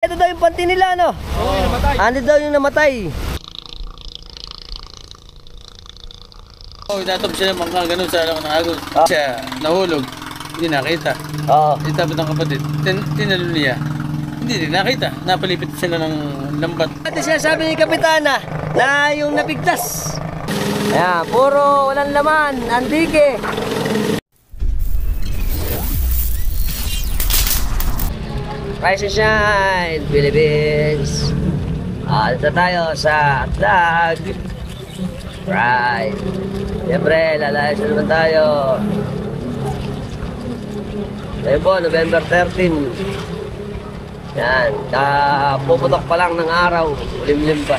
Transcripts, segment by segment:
Ito daw yung panty nila, no? Oo, yung namatay. Ano daw yung namatay? Oo, inatop siya ng mga ganun sa alam ng agos. Siya nahulog, hindi nakita. Oo. Itabot ng kapatid, tinalo niya. Hindi din nakita, napalipit sila ng lambat. Ate siya sabi ni Kapitana na yung napigtas. Ayan, puro walang laman, andike. Rise and shine, Philippines. Dito tayo sa Atlag. Right. Siyempre, lalayas na naman tayo. Ngayon po, November 13. Yan, puputok pa lang ng araw. Ulimlim pa.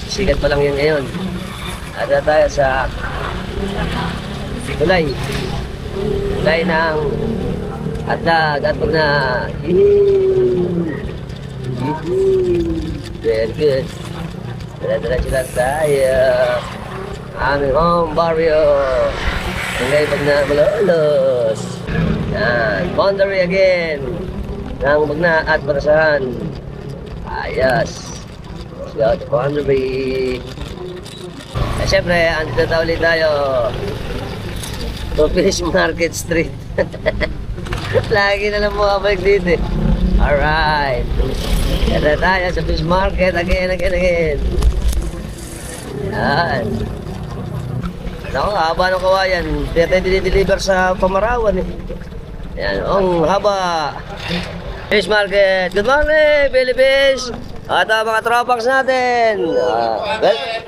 Sikat pa lang yan ngayon. Dito tayo sa tulay. Tulay ng Atlag at pag na very good. Dala-dala lang tayo. Aming home barrio. Hanggang pag na malolos. Yan, boundary again ng Magna at Barasahan. Ayos. Let's go to boundary. Siyempre, andito na ulit tayo to Fish Market Street. Lagi na lang bumabalik dito eh. Alright. Kaya tayo sa fish market again. Yan. Ako, haba ng kawayan. Kaya tayo dinideliver sa Pamarawan eh. Yan, ang haba. Fish market. Good morning, Philippines. At mga tropax natin.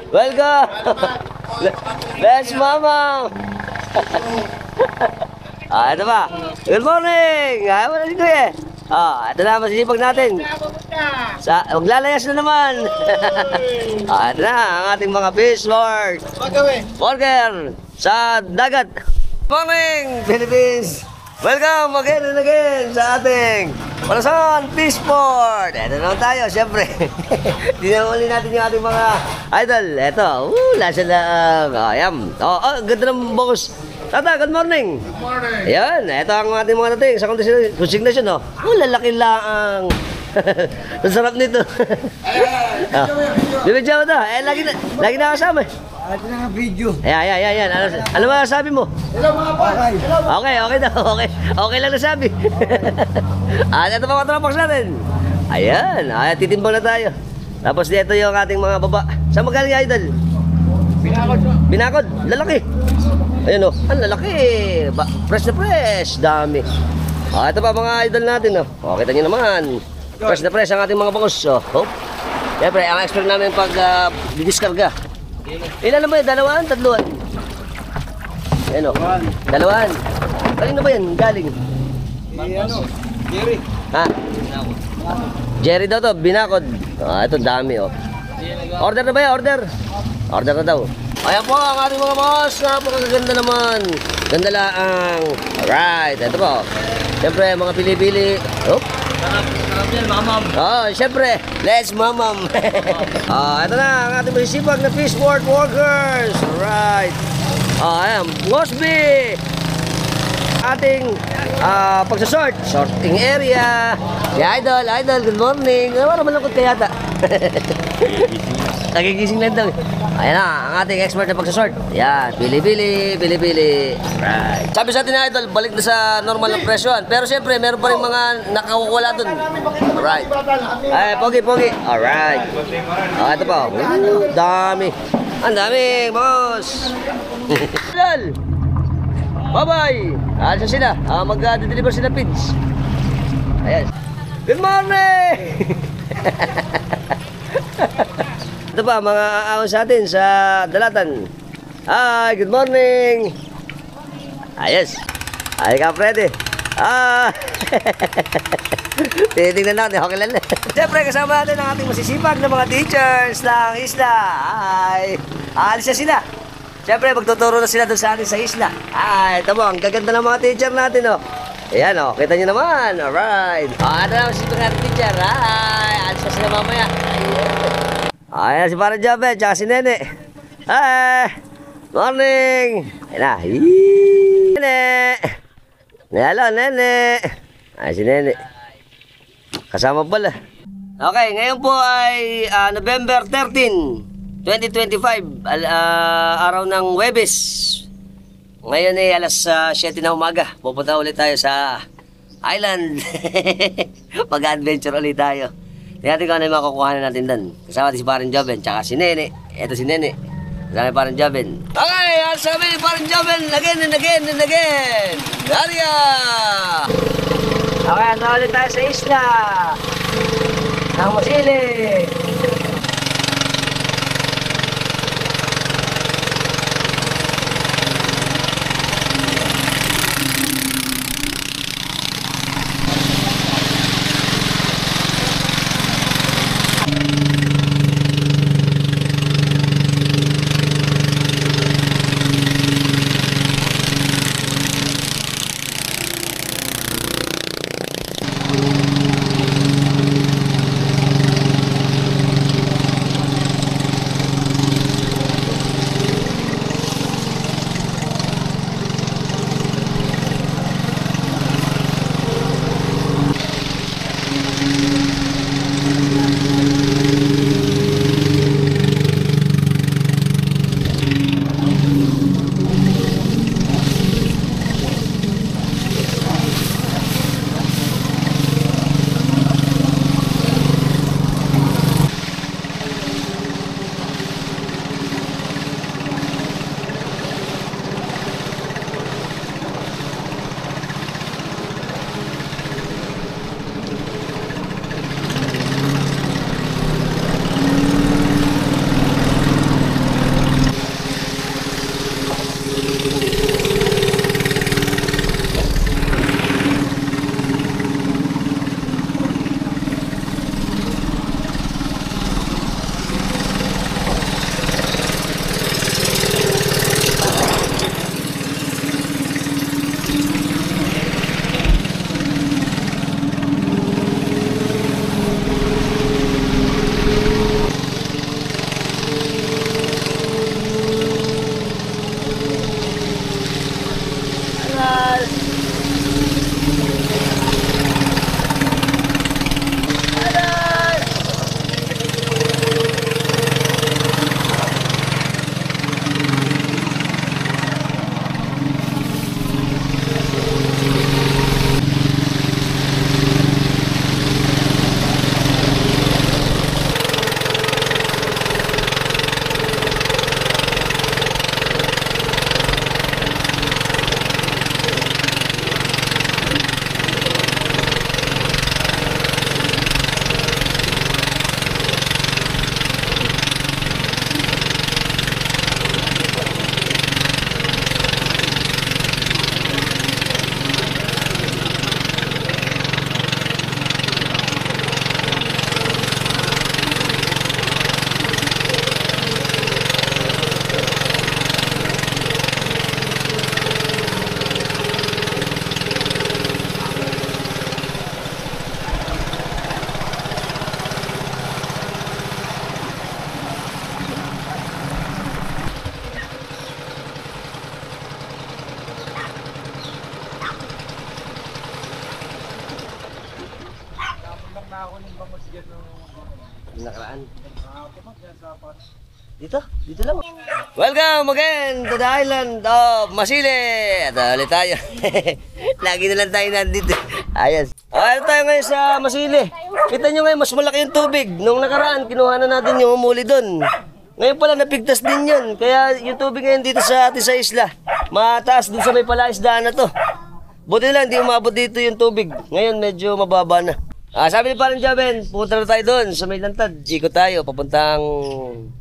Welcome. Let's mama. Ito ba? Good morning! Wala si Kuya. Ito na, masisipag natin. Maglalayas na naman. Ito na, ang ating mga fish lord. Burger sa dagat. Morning, Philippines! Welcome again and again sa ating Barasahan Fish Port. Ito naman tayo, siyempre. Dinamuli natin yung ating mga idol. Ito, lasa lang. Ayan. Ganda ng boss. Tata, good morning. Good morning. Ayan, ito ang ating mga dating sa consignation, no? Lalaki lang. Ang sarap nito. Bibidyo mo to. Lagi na kasama eh. Ito na nga video. Ayan. Ano ba sabi mo? Hello mga boss. Okay daw. Okay lang na sabi. Ito mga tropax natin. Ayan, titimbang na tayo. Tapos dito yung ating mga baba. Saan magaling yung idol? Binakod. Lalaki. Ayan o, ang lalaki. Fresh na fresh. Dami. Ito pa mga idol natin. Kita nyo naman. Fresh na fresh ang ating mga bangos. Siyempre, ang expert namin pag didiskarga. Ilan na ba yun? Dalawaan? Tatluan? Ayan o. Dalawaan. Kanino ba yan? Galing? Jerry. Ha? Jerry daw to. Binakod. Ito dami o. Order na ba yan? Order na daw. Ayan po ang ating mga boss. Napakaganda naman. Ganda lang. Alright. Ito po. Siyempre, mga pili-pili. Sarap yan, mamam. Siyempre. Let's mamam. Ito na ang ating masisipag na fish port workers. Alright. Ayan. Mosby. Ating pagsasort. Sorting area. Si Idol. Good morning. Wala malungkot ka yata. Nagigising lang daw. Ayan na, ang ating expert na pagsasort. Yan, pili-pili. Right. Sabi sa atin na idol, balik na sa normal ng presyohan. Pero siyempre, meron pa rin mga nakawala dun. Alright. Ay, pogi. Alright. Ito pa. Dami. Ang dami, boss. Idol. Bye-bye. Ayan sila. Mag-deliver sila pids. Ayan. Good morning! Ito pa, mga aawon sa atin sa Dalatan. Hi, good morning. Ayos. Ay ka, Freddy. Tinitingnan natin, okay lang. Siyempre, kasama natin ang ating masisipag na mga teachers ng isla. Ay, aalis na sila. Siyempre, magtuturo na sila doon sa atin sa isla. Ay, ito mo, ang gaganda ng mga teacher natin, Ayan, kita nyo naman. Alright. Ano na masisipag natin teacher. Ay, aalis na sila mamaya. Ayan si Parang Jobet, tsaka si Nene. Hi! Morning! Ayan na. Nene! Hello, Nene! Ay, si Nene. Kasama pala. Okay, ngayon po ay November 13, 2025, araw ng Huwebes. Ngayon ay alas 7 na umaga. Pupunta ulit tayo sa island. Mag-adventure ulit tayo. Tingnan natin kung ano yung makukuha natin doon. Kasama natin si Parang Joven, tsaka si Nene. Ito si Nene. Kasama Parang Joven. Okay, sabi ni Parang Joven, again and again and again. Daria! Okay, ando ulit tayo sa isla. Ang Masili. Nakaraan. Dito lang. Welcome again to the island of Masili. Ito ulit tayo. Lagi na lang tayo nandito. Ayos. Ito tayo ngayon sa Masili. Kita nyo ngayon, mas malaki yung tubig. Nung nakaraan, kinuha na natin yung umuli doon. Ngayon pala, napigtas din yun. Kaya yung tubig ngayon dito sa atin sa isla, mataas din sa may palaisdaan na to. Buti lang, hindi umabot dito yung tubig. Ngayon, medyo mababa na. Sabi ni Parang Joven, pupunta na tayo doon sa may lantad. Ikot tayo, papuntang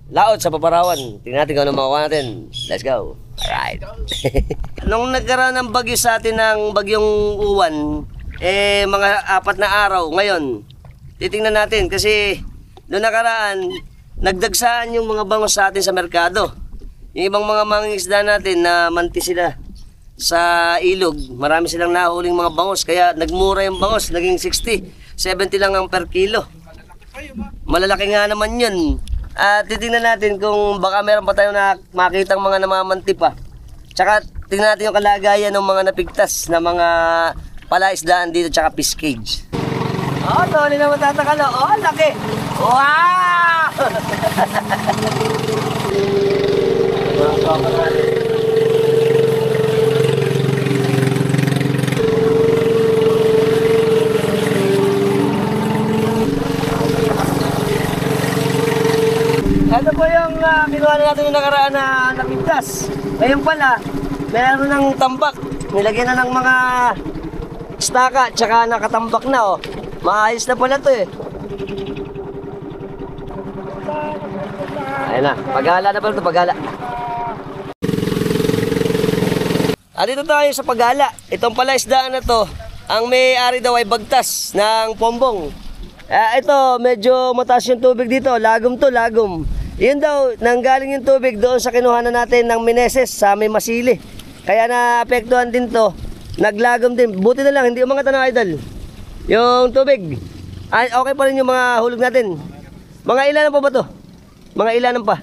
laot sa Paparawan. Tingnan natin kung ano makuha natin. Let's go. Alright. Nung nagkaroon ng bagyo sa atin ng bagyong uwan, mga 4 na araw. Ngayon, titingnan natin kasi noong nakaraan, nagdagsaan yung mga bangos sa atin sa merkado. Yung ibang mga mangingisda natin na manti sila sa ilog, marami silang nahuling mga bangos, kaya nagmura yung bangos, naging 60, 70 lang ang per kilo. Malalaki nga naman yun. At titingnan natin kung baka meron pa tayo na makitang mga namamanti pa. Tsaka tingnan natin yung kalagayan ng mga napigtas na mga palaisdaan dito tsaka fish cage. Oh, Tony na matatakalo. Oh, laki. Wow! Ito po yung kinuha natin yung nakaraan na napigtas. Ngayon pala, meron ng tambak. Nilagyan na ng mga staka, tsaka nakatambak na oh. Maayos na pala to eh. Ayun na, paghala na pala ito, paghala. Dito tayo sa paghala. Itong pala isdaan na to, ang may-ari daw ay bagtas ng pombong. Ito, medyo mataas yung tubig dito. Lagom to, lagom. Yun daw, nanggaling yung tubig doon sa kinuhanan natin ng Meneses sa may Masili. Kaya naapektuhan din to. Naglagom din. Buti na lang, hindi umangat na idol. Yung tubig. Ay, okay pa rin yung mga hulog natin. Mga ilanan pa ba to? Mga ilanan pa.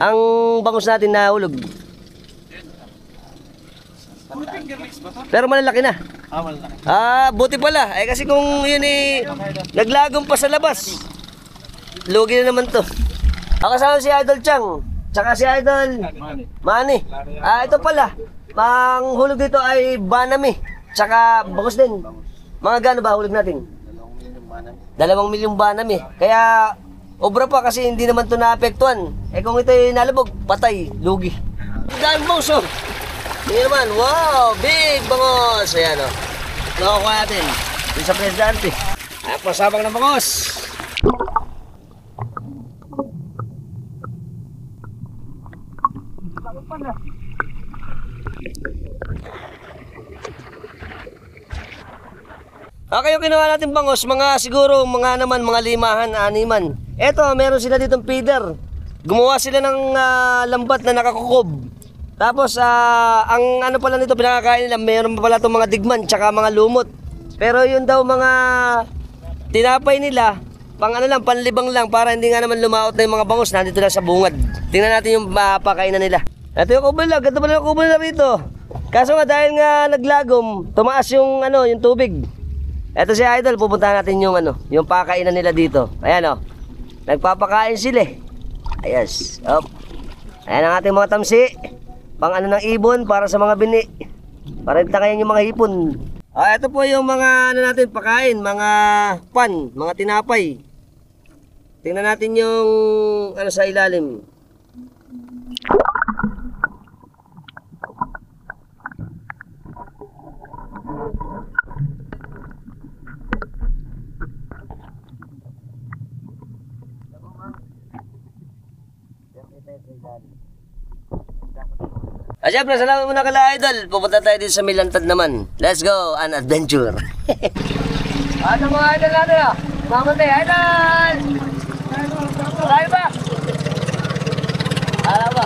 Ang bangus natin na hulog. Pero malalaki na. Buti pala. Kasi kung yun naglagom pa sa labas. Lugi na naman to. Kasama si Idol Chang. Tsaka si Idol Manny. Ito pala. Ang hulog dito ay banami. Tsaka bangus din. Mga gano ba hulog natin? 2 milyong banami. Kaya obra pa kasi hindi naman to naapektuhan. Kung ito ay nalabog, patay, lugi. Dahil bangus oh. Hindi naman, wow, big bangos. Ayan o. Nakukuha natin. Dito sa presidente. Ayan, pasabang ng bangos. Okay, yung kinuha natin bangos, mga siguro, mga 5, 6. Eto, meron sila ditong feeder. Gumawa sila ng lambat na nakakukob. Tapos, ang ano pala nito, pinakakain nila, meron pala itong mga digman, tsaka mga lumot. Pero yun daw mga tinapay nila, panlibang lang, para hindi nga naman lumaot na yung mga bangus, nandito lang sa bungad. Tingnan natin yung pakainan nila. Ito yung kubala, ganda pala yung kubala rito. Kaso nga, dahil nga naglagom, tumaas yung, yung tubig. Ito si Idol, pupuntahan natin yung yung pakainan nila dito. Ayan nagpapakain sila eh. Ayos, ayan ang ating mga tamsi. Pang ng ibon para sa mga bini. Para itakayan yung mga hipon. Ito po yung mga natin pakain, mga pan, mga tinapay. Tingnan natin yung sa ilalim. Siyempre, salamat muna kala Idol. Pupunta tayo din sa Milantad naman. Let's go, an adventure. Ano mga Idol natin Mamantay, Idol! Tayo ba? Alam ba?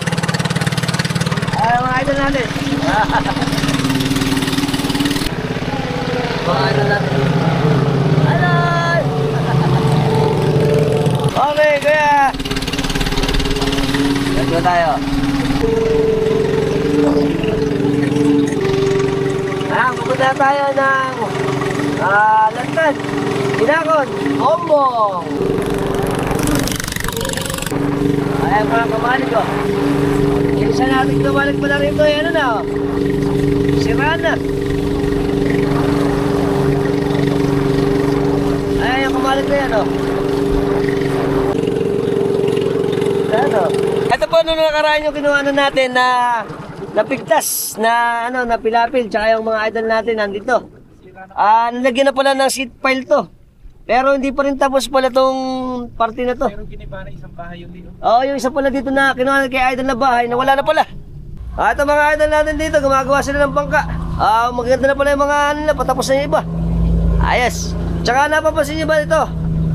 Mga Idol natin. Mga Idol natin. Idol! Okay, kuya. Let's go tayo. Pupunta tayo ng Lantad, Inakon, Ombong. Ayan mga kamalik ko. Yung isa natin kamalik pala rito ay Sirana. Ayan yung kamalik na yan Ito po nakaraan yung kinuha natin na napigtas na na pilapil, tsaka yung mga idol natin nandito. Nalagyan na pala ng seat pile to. Pero hindi pa rin tapos pala tong parte na to. Pero giniba na isang bahay yung dito. Yung isa pala dito na kinuha kay idol na bahay na wala na pala. Ito mga idol natin dito, gumagawa sila ng bangka. Maganda na pala yung mga patapos na yung iba. Ayos. Tsaka napapansin nyo ba ito?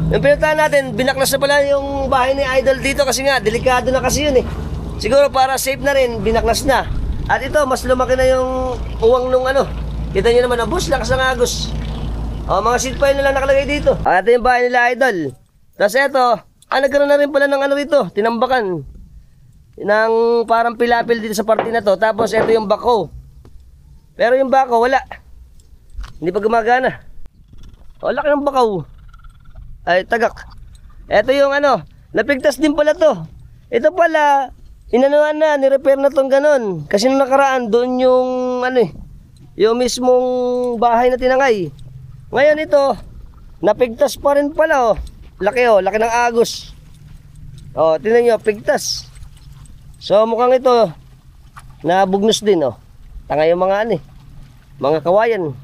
Yung pinuntahan natin, binaklas na pala yung bahay ni idol dito kasi nga, delikado na kasi yun eh. Siguro para safe na rin, binaklas na. At ito, mas lumaki na yung uwang nung Kita nyo naman, bus, lakas ng agos. Mga seat pile na lang nakalagay dito. Ito yung bahay nila idol. Tapos ito, nagkaroon na rin pala ng rito, tinambakan. Ng parang pilapil dito sa parte na to. Tapos ito yung bako. Pero yung bako, wala. Hindi pa gumagana. Laki ng bakaw. Ay, tagak. Ito yung ano, napigtas din pala to. Ito pala, inanuhan na, ni-repair na tong ganun. Kasi nung nakaraan, doon yung ano eh, yung mismong bahay na tinangay. Ngayon ito, napigtas pa rin pala oh. Laki ng agos. Oh, tingnan nyo, pigtas. So mukhang ito, nabugnos din oh. Tanga yung mga ano eh, mga kawayan.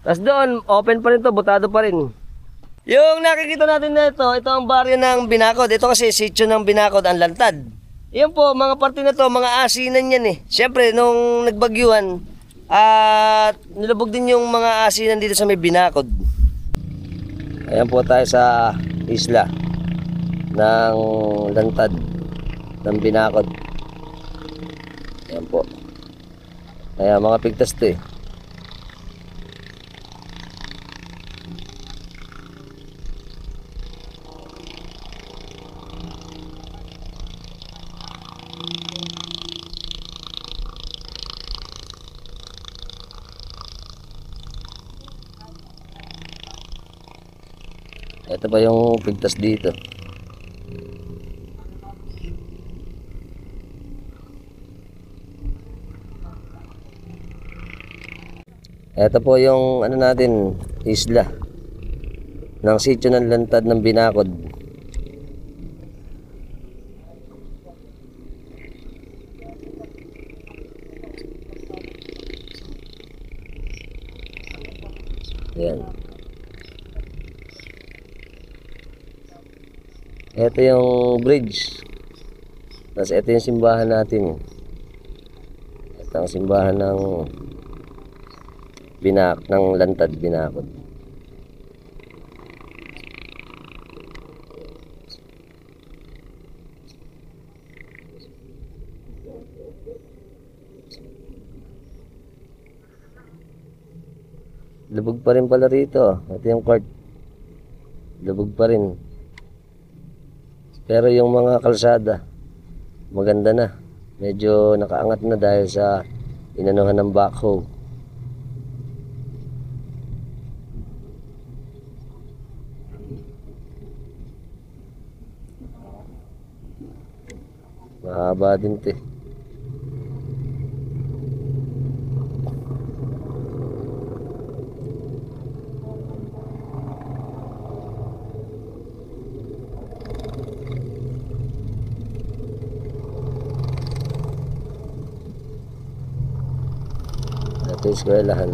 Tapos doon, open pa rin to, butado pa rin. Yung nakikita natin na ito ang baryo ng Binakod. Ito kasi sitio ng Binakod, ang Lantad. Yan po, mga parte na to, mga asinan yan eh. Siyempre, nung nagbagyuhan, at nilubog din yung mga asinan dito sa may Binakod. Ayan po tayo sa isla ng Lantad ng Binakod. Ayan po. Ayan, mga pigtas to eh. Ito pa yung pigtas dito. Ito po yung ano natin, isla ng sitio ng Lantad ng Binakod. Ayan. Ito yung bridge. Tapos ito yung simbahan natin. Ito ang simbahan ng Lantad, Binakod. Lubog pa rin pala rito. Ito yung court. Lubog pa rin. Pero yung mga kalsada, maganda na. Medyo nakaangat na dahil sa inanuhan ng backhoe. Mahaba din ito eh. Ito yung eskwelahan.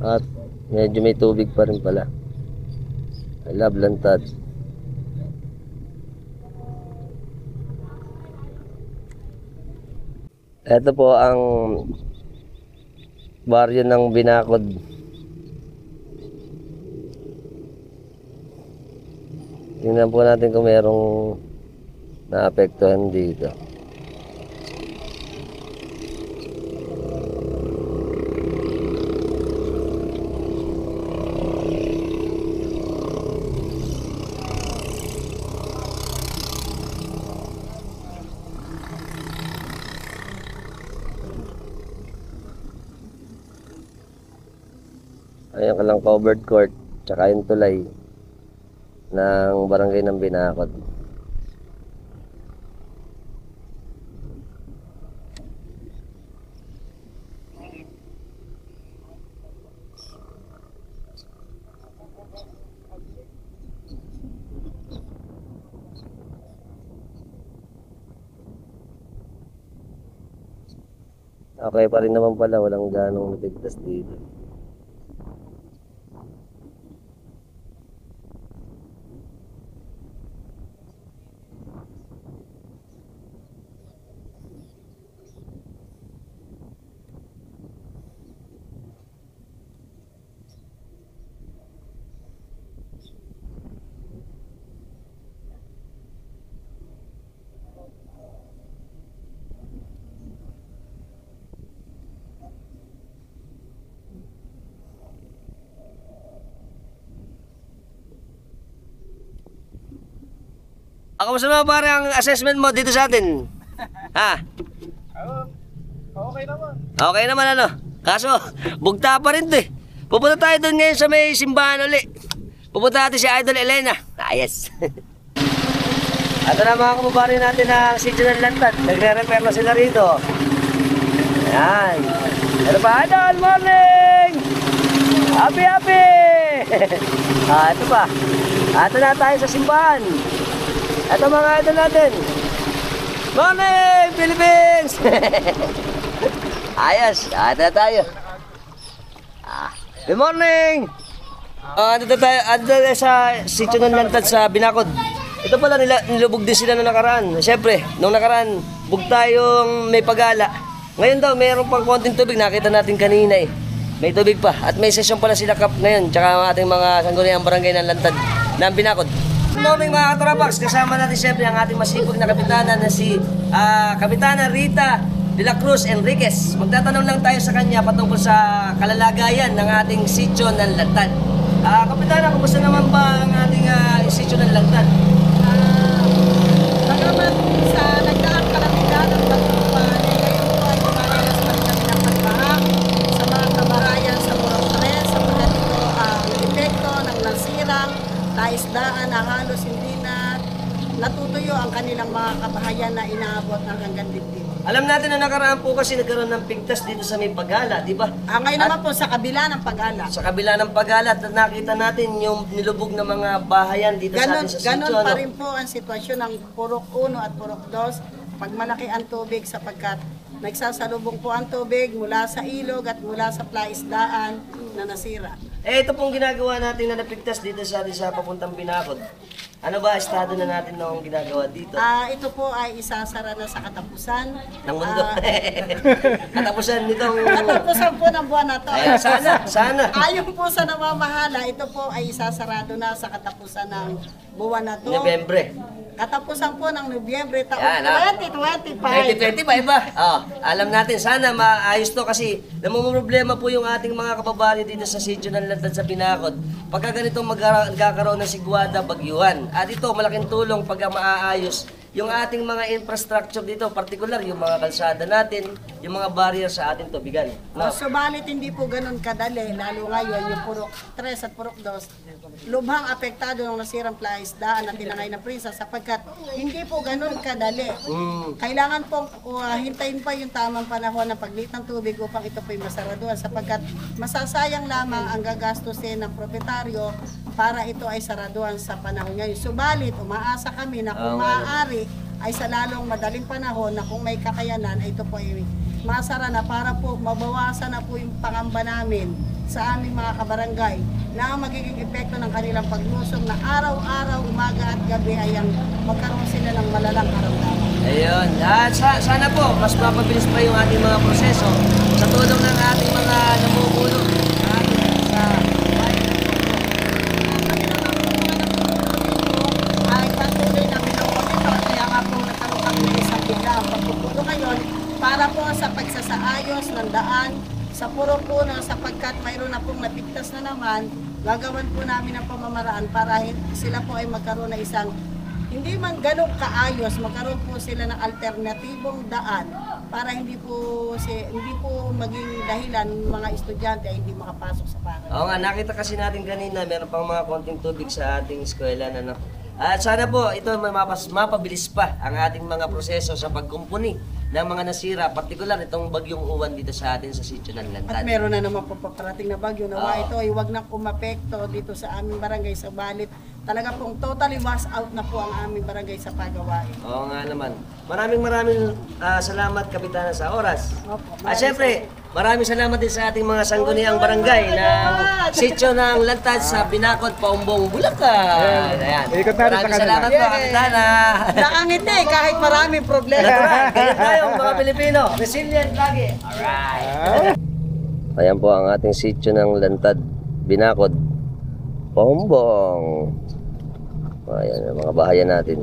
At medyo may tubig pa rin pala. I love Lantad. Ito po ang baryo ng Binakod. Tingnan po natin kung merong naapektuhan dito. Ayan ka lang covered court, tsaka yung tulay ng barangay ng Binakod. Okay pa rin naman pala, walang ganong matigtas dito. Kamusta naman pare ang assessment mo dito sa atin? Ha? Okay naman. Okay naman ano? Kaso, bugta pa rin 'to eh. Pupunta tayo doon ngayon sa may simbahan uli. Pupunta natin si Idol Elena. Yes. Ito na mga kumabari natin ang sitio ng Lantad. Nagre-repair na sila rito. Ayan. Ano pa? Idol, morning! Happy, happy! Ito pa. Ito na tayo sa simbahan. Ito mga idol natin. Morning, Philippines! Ayos. Ito na tayo. Good morning! Andito tayo sa sitio ng Lantad sa Binakod. Ito pala nilubog din sila nung nakaraan. Siyempre, nung nakaraan, bugta yung may pagala. Ngayon daw, mayroon pang konting tubig. Nakita natin kanina eh. May tubig pa. At may session pala sila kap ngayon. Tsaka ang ating mga sangguniang barangay ng Lantad ng Binakod. Good morning mga katrapax. Kasama natin siyempre ang ating masipag na kapitana na si Kapitana Rita de la Cruz Enriquez. Magtatanong lang tayo sa kanya patungkol sa kalalagayan ng ating sitio ng Lantad. Kapitana, kumusta naman ba ang ating sitio ng Lantad? Bagamat sa nagdaang kalamidad ng Bagtupan, ngayon po ay dumaranas pa rin kami ng pagbaha sa mga kabarayan sa Purok 3 sapagkat ito ang epekto ng nasirang naisdaan na halos hindi na natutuyo ang kanilang mga kabahayan na inaabot ng hanggang dibdib. Alam natin na nakaraan po kasi nagkaroon ng pigtas dito sa may Pagala, di ba? Ngayon naman po sa kabila ng pag-ala. Sa kabila ng Pagala, nakita natin yung nilubog ng mga bahayan dito sa atin sa sitio. Ganon pa rin po ang sitwasyon ng Purok 1 at Purok 2 pag malaki ang tubig sapagkat nagsasalubong po ang tubig mula sa ilog at mula sa plaisdaan na nasira. Ito pong ginagawa natin na napigtas dito sa atin sa papuntang Binakod. Ano ba estado na natin noong ginagawa dito? Ito po ay isasara na sa katapusan. Ng mundo. Katapusan nitong... Katapusan po ng buwan na to. Ayan, sana. Ayon po sa namamahala, ito po ay isasarado na sa katapusan ng buwan na to. Nobyembre. Katapusan po ng Nobyembre taong Yan, 2025. 2025 ba? Alam natin, sana maayos to kasi namumroblema po yung ating mga kababayan dito sa sitio ng Lantad sa Binakod. Pagka ganitong magkakaroon ng sigwada, bagyuhan. At ito, malaking tulong pag maaayos yung ating mga infrastructure dito, particular yung mga kalsada natin, yung mga barrier sa ating tubigan. No? Subalit hindi po ganun kadali, lalo ngayon yung Purok 3 at Purok 2, lubhang apektado ng nasirang plaisdaan at tinangay na prisa sapagkat hindi po ganun kadali. Kailangan pong hintayin pa yung tamang panahon ng paglit ng tubig upang ito po'y masaraduan sapagkat masasayang lamang ang gagastusin ng proprietaryo para ito ay saraduan sa panahon ngayon. Subalit, umaasa kami na kung maaari ay sa lalong madaling panahon na kung may kakayanan ay ito po ay masara na para po mabawasan na po yung pangamba namin sa aming mga kabarangay na ang magiging epekto ng kanilang paglusong na araw-araw, umaga at gabi ay ang magkaroon sila ng malalang karamdaman. Ayun. At sana po, mas mapabilis pa yung ating mga proseso sa tulong ng ating mga namumuno sa bayan ng Ay patuloy namin ang komento kaya nga po nagkaroon kami ng isang biglaang pagpupulo ngayon para po sa pagsasaayos ng daan sa Purok 1 sapagkat mayroon na pong napigtas na naman, gagawan po namin ang pamamaraan para sila po ay magkaroon ng isang hindi man ganun kaayos, magkaroon po sila ng alternatibong daan para hindi po maging dahilan mga estudyante ay hindi makapasok sa paaralan. Oo nga, nakita kasi natin kanina, meron pang mga konting tubig sa ating eskwela na At sana po, ito mapabilis pa ang ating mga proseso sa pagkumpuni ng mga nasira, partikular itong bagyong uwan dito sa atin sa sitio ng Lantad. At meron na naman po paparating na bagyo nawa ito ay wag nang umapekto dito sa aming barangay sa Balit. Talaga pong totally wash out na po ang aming barangay sa pagawain. Oo nga naman. Maraming salamat Kapitana sa oras. Opo, At syempre, maraming salamat din sa ating mga sangguniang barangay ng sitio ng Lantad sa Binakod, Paumbong, Bulacan. Ayan. Maraming salamat po Kapitana. Nakangiti kahit maraming problema. Natural, ganyan tayong mga Pilipino. Resilient lagi. Alright. Ayan po ang ating sitio ng Lantad, Binakod, Paumbong. Ayan ang mga bahayan natin.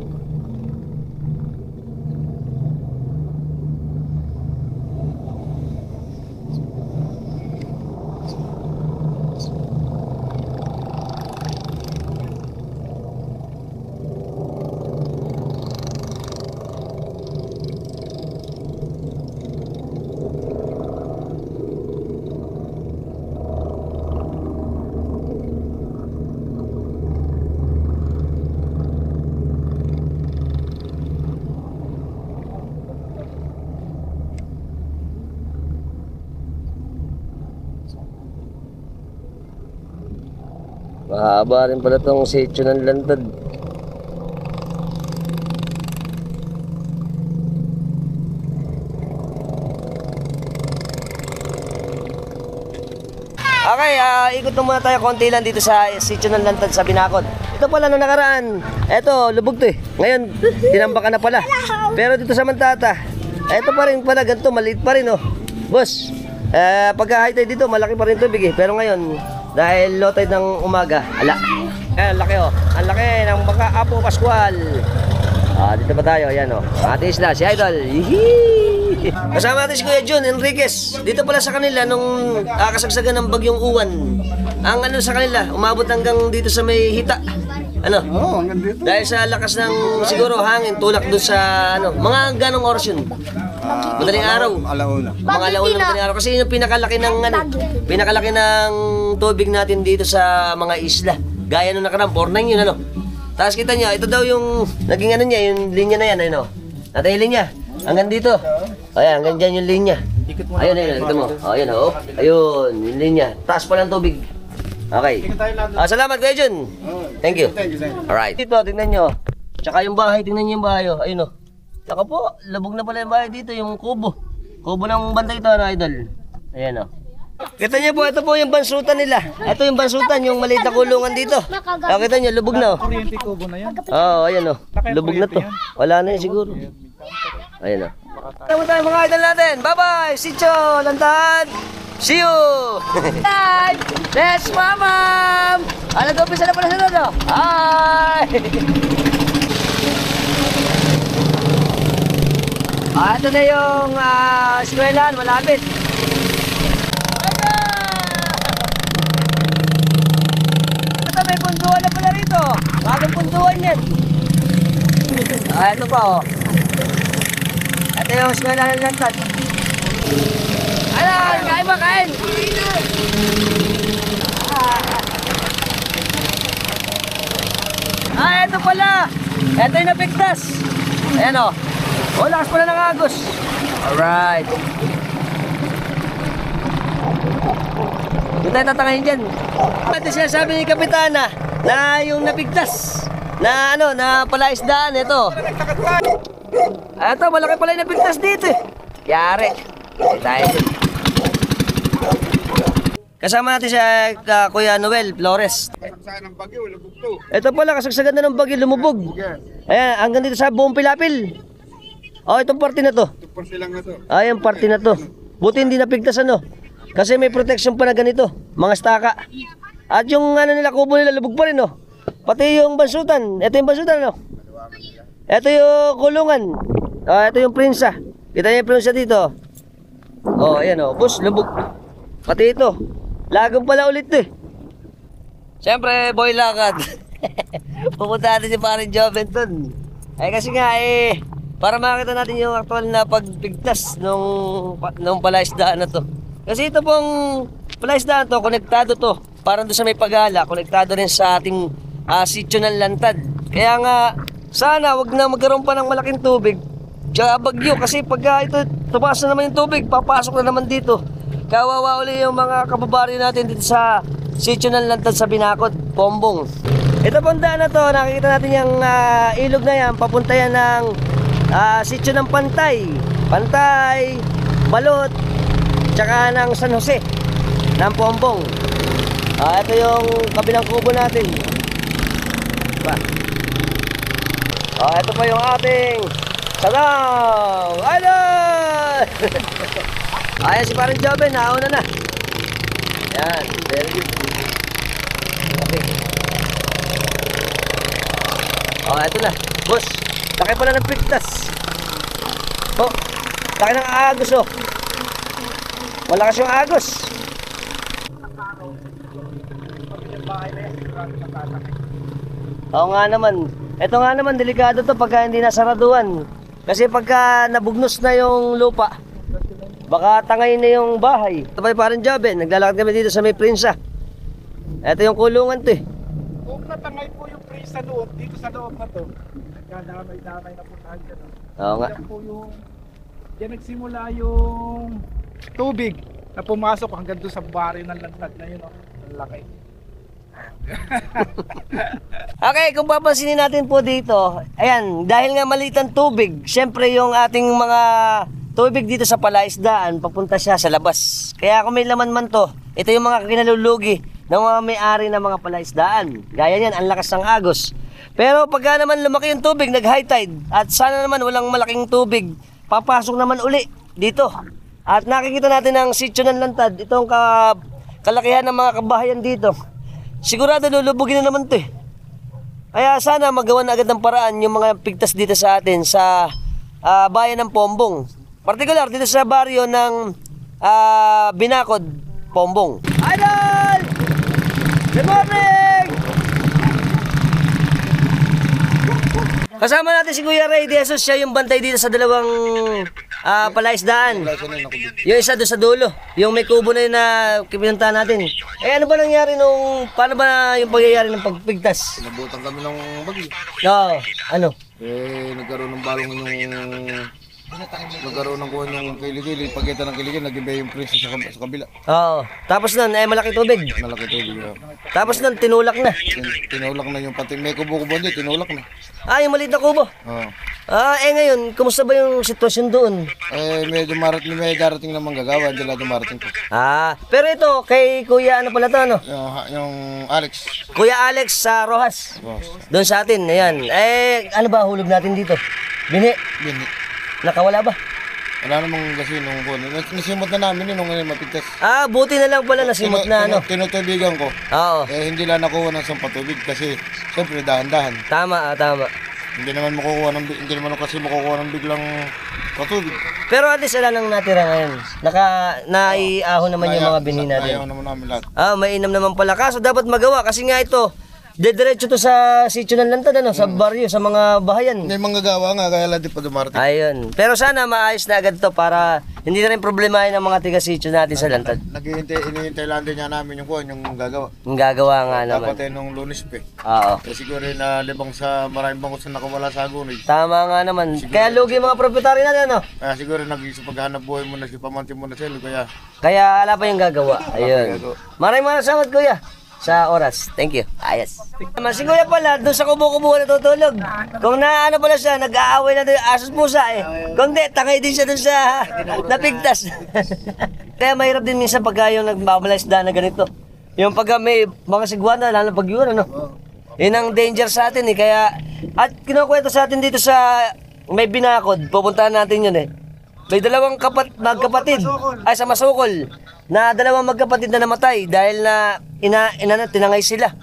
Mahaba rin pala tong sitio ng lantad. Okay, ikot na muna tayo konti lang dito sa sitio ng lantad sa Binakod. Ito pala nung nakaraan. Ito, lubog to eh. Ngayon, tinambakan na pala. Pero dito sa Mantata, ito pa rin pala, ganito, maliit pa rin oh. Boss, pagka high tide dito, malaki pa rin tubig eh. Pero ngayon, dahil low tide ng umaga, ala. Ang laki oh. Ang laki ng baka Apo Pascual. Dito pa tayo, ayan oh. Ating isla, si Idol. Yee! Kasama natin si Kuya Jun Enriquez. Dito pala sa kanila nung kasagsagan ng bagyong Uwan. Ang ano sa kanila, umabot hanggang dito sa may hita. Ano? Oo, hanggang dito. Dahil sa lakas ng siguro hangin, tulak doon sa ano, mga ganong oras yun. Madaling araw. Alauna. Mga alauna na madaling araw. Kasi yun yung pinakalaki ng ano, pinakalaki ng tubig natin dito sa mga isla. Gaya nung nakaraan, 4-9 yun ano. Tapos kita nyo, ito daw yung naging ano niya, yung linya na yan, ayun o. Natin yung linya, hanggang dito. Ayan, hanggang dyan yung linya. Ayun, ayun, ito mo. Ayun o, ayun, yung linya. Taas pa ng tubig. Okay. Salamat Kuya Jun. Thank you. Alright. Dito, tingnan nyo. Tsaka yung bahay, tingnan nyo yung bahay o. Ayun o. Tsaka po, labog na pala yung bahay dito, yung kubo. Kubo ng banda ito, ano, Idol. Ayan o. Kita niyo po, ito po yung bansutan nila. Ito yung bansutan, yung maliit na kulungan dito. Kita niyo, lubog na oh. Kuryente kubo na yan. Oo, ayan oh. Lubog na to. Wala na yun siguro. Ayan oh. Tama tayo mga idol natin. Bye-bye! Sitio, Lantad! See you! Let's mamam! Nag-umpisa na pala sa doon oh. Hi! Ito na yung eskwelahan, malapit. May punduan na pala rito. Bagong punduan yan. Ito pa oh. Ito yung eskwela ng Lantad. Ano? Kain ba? Kain? Ito pala. Ito yung napigtas. Ayan oh. Lakas pala ng agos. Alright. Doon tayo tatangayin dyan. Ito siya sabi ni Kapitana na yung napigtas na ano, na palaisdaan ito. Ito, malaki pala yung napigtas dito eh. Yari. Tayo. Kasama natin siya Kuya Noel Flores. Kasagsagan ng bagyo, lubog to. Ito pala, kasagsagan na ng bagyo, lumubog. Ayan, hanggang dito sa buong Pilapil. Itong parte na to. Ito silang na to. Yung parte na to. Buti hindi napigtas ano. Kasi may protection pa na ganito, mga staka. At yung ano nila, kubo nila, lubog pa rin, oh. Pati yung bansutan. Ito yung bansutan, no? Ito yung kulungan. Ito yung prinsa. Kita niyo yung prinsa dito. Ayan, oh. Bus, lubog. Pati ito. Lagong pala ulit, eh. Siyempre, boy lakad. Pupunta natin si Parin Joventon. Kasi nga, para makita natin yung actual na pagpigtas nung palaisdaan na to. Kasi ito pong palaisdaan to, konektado to. Parang doon sa may Pagala, konektado rin sa ating sitio ng Lantad. Kaya nga, sana wag na magkaroon pa ng malaking tubig. Tsaka bagyo, kasi pagka ito, tumaas na naman yung tubig, papasok na naman dito. Kawawa uli yung mga kababari natin dito sa sitio ng Lantad sa Binakod, Pombong. Ito pong daan na to, nakikita natin yung ilog na yan, papunta yan ng sitio ng Pantay. Pantay, Balot, tsaka ng San Jose ng Pombong. Ito yung kabilang kubo natin. Diba? Ito pa yung ating Salaw! Idol! Ayan si Parin Joven, nauna na. Yan, very good. Okay. Ito na. Boss, laki pala ng pigtas. Laki ng agos oh. Malakas yung agos. Oo nga naman. Ito nga naman, delikado to pagka hindi nasaraduan. Kasi pagka nabugnos na yung lupa, baka tangayin na yung bahay. Ito pa yung Parin Joven, naglalakad kami dito sa may prinsa. Ito yung kulungan to eh. Kung natangay po yung praise sa loob, dito sa loob na to, nagdadamay-damay na po tayo dyan. Oo nga. Yan po yung, yan nagsimula yung tubig na pumasok hanggang doon sa baryo ng Lantad na yun. Ang laki. Okay, kung papansinin natin po dito, ayan, dahil nga maliit ang tubig, syempre yung ating mga tubig dito sa palaisdaan, papunta siya sa labas. Kaya kung may laman man to, ito yung mga kinalulugi ng mga may-ari ng mga palaisdaan. Gaya niyan, ang lakas ng agos. Pero pagka naman lumaki yung tubig, nag-high tide, at sana naman walang malaking tubig, papasok naman uli dito. At nakikita natin ang sitio ng Lantad, itong kalakihan ng mga kabahayan dito. Sigurado lulubugin na naman to eh. Kaya sana magawa na agad ng paraan yung mga pigtas dito sa atin sa bayan ng Pombong. Partikular dito sa baryo ng Binakod, Pombong. Idol! Good morning! Kasama natin si Kuya Ray De Jesus, siya yung bantay dito sa dalawang palaisdaan. Yung isa doon sa dulo, yung may kubo na yun na pinuntahan natin. Eh ano ba nangyari paano ba yung pagyayari ng pagpigtas? Nabutan kami ng bagyo. Oo, ano? Nagkaroon ng balong nagkaroon ng kuha ng kilikili. Pagkita ng kilikili, nag-iba yung presyo sa kabila. Oo, tapos nun, malaki tubig. Malaki tubig. Tapos nun, tinulak na. Tinulak na yung pati. May kubo-kubo din, tinulak na. Yung maliit na kubo. Oo. Ngayon, kumusta ba yung sitwasyon doon? May darating naman gagawa, hindi lang dumarating ko. Pero ito, kay Kuya, ano pala to, ano? Yung Alex. Kuya Alex sa Rojas. Boss. Doon sa atin, ayan. Ano ba hulog natin dito? Bini. Bini. Nakawala ba? Wala namang kasi nung kuha. Nasimot na namin nung mapigtas. Buti na lang pala nasimot na, ano? Tinutubigan ko. Oo. Hindi lang nakuha ng sampatubig kasi siyempre dahan-dahan. Tama, tama. Hindi naman makukuha ng biglang patubig. Pero at least wala nang natira ngayon. Naiahon naman yung mga bini natin. Ayaw naman namin lahat. Mainam naman pala. Kaso dapat magawa kasi nga ito, dediretso to sa sitio ng Lantad, ano? Sa baryo, sa mga bahayan. May manggagawa nga, kaya lang di pa dumarating. Ayun. Pero sana maayos na agad to para hindi na rin problemahin ng mga tiga-sitio natin sa Lantad. Inihintay lang din niya namin yung kuha, yung gagawa. Yung gagawa nga naman. Dapat nung Lunes pa. Oo. Siguro na libang sa maraming bangkot sa nakawala sa agunay. Tama nga naman. Kaya lugi yung mga proprietary natin, ano? Kaya siguro paghahanap buhay mo na si Pamanti mo na sila, Kaya ala pa yung gagawa. Ayun. Maraming salamat, Kuya, sa oras. Thank you. Ayos. Si Kuya pala, doon sa kubo-kubo natutulog. Kung naano pala siya, nag-aaway na doon, asos pusa eh. Kung di, tangay din siya doon sa napigtas. Kaya mahirap din minsan pagka yung nagbabalasda na ganito. Yung pagka may mga sigwana, lalo pag yun, ano? Yun ang danger sa atin eh. Kaya, at kinukwento sa atin dito sa may Binakod, pupuntahan natin yun eh. May dalawang magkapatid, sa Masukol, na dalawang magkapatid na namatay dahil na tinangay sila.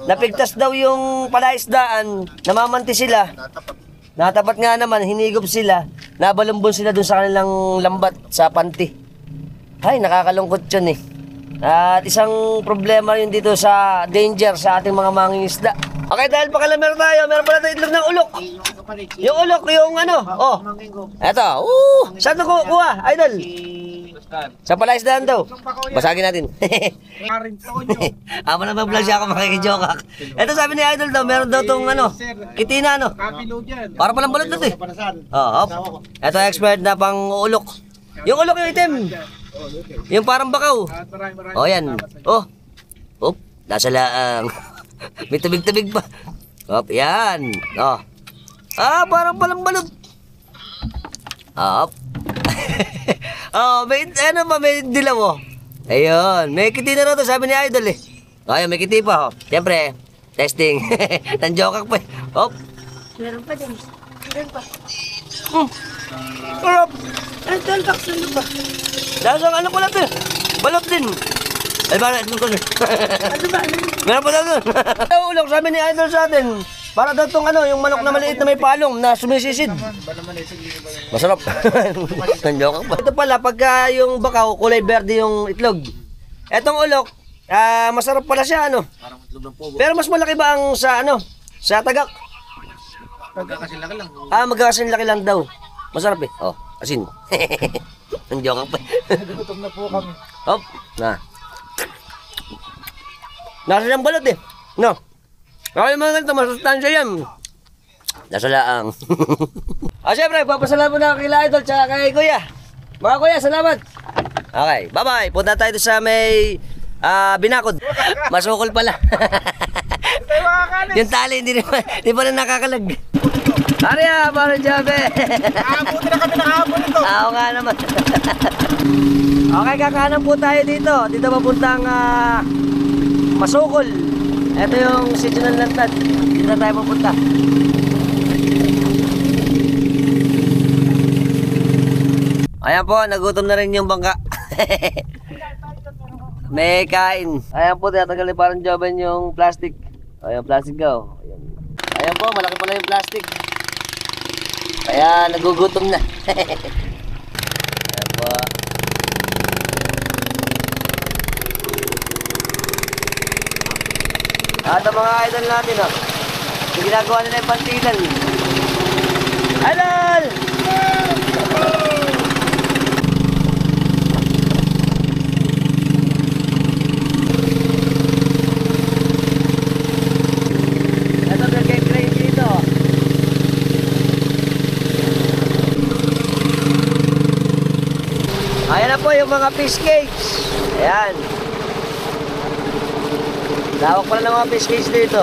Napigtas daw yung palaisdaan, namamanti sila. Natapat nga naman, hinigop sila, nabalumbon sila dun sa kanilang lambat sa panty. Ay, nakakalungkot yun eh. At isang problema yun dito sa danger sa ating mga mangingisda. Okay, dahil pakalamero tayo, meron pala tayo itlog ng ulok. Yung ulok, yung ano, eto, saan ito kuha, idol? Sa palaisdaan daw. Basagin natin. Ama na vlog siya ako, makikijoke. Eto sabi ni idol daw, meron daw tong ano, kitina ano. Para palang balot na ito eh. Eto expert na pang ulok. Yung ulok yung itim. Yung parang bakaw. Yan. Nasa laang. May tabig-tabig pa. Yan. Parang palang balot. May dilaw oh. Ayun, may kiti na rin to, sabi ni idol eh. Ayun, may kiti pa oh. Siyempre, testing. Nanjokak pa eh. Meron pa din. Meron pa. Sarap. Ay, 12 bucks na ba? Lasang ano pala to? Balot din. Ay, bakit? Ano ba? Meron pa daw doon. Ulok, sabi ni idol sa atin. Para daw tong yung manok na maliit na may palong na sumisisid. Masarap. Nanjokak pa. Ito pala, pagka yung bakaw, kulay berde yung itlog. Etong ulok, masarap pala siya, ano? Pero mas malaki ba ang sa tagak? Magkakasilaki lang. Magkakasilaki lang daw. Masarap eh. Asin. Nanjokak pa. Gutom na po kami. Nasa siyang balot eh. No? Okay mga ganito, masustansya yan. Nasa laang. Siyempre, papasalamat na kila idol tsaka kay Kuya. Mga Kuya, salamat. Okay, bye-bye. Punta tayo sa may Binakod. Masukol pala. Tayo mga kanis. Yung tali, hindi pa na nakakalag. Arya, parang Jabe. Nakabuti na kami nakahapon ito. Oo nga naman. Okay, kakanan po tayo dito. Dito papuntang Masukol. Ito yung seasonal lantad. Dito na tayo pupunta. Ayan po, nagutom na rin yung bangka. May kain. Ayan po, tinatagal ni parang Joven yung plastic. Ayan, plastic daw. Ayan po, malaki pala yung plastic. Kaya nagugutom na. Ayan po. At ang mga idol natin, oh. Yung ginagawa nila yung pantilan. Idol! Ito, nagkay-cray dito. Ayan na po yung mga fish cage. Ayan. Lawak pala ng mga fish cage dito.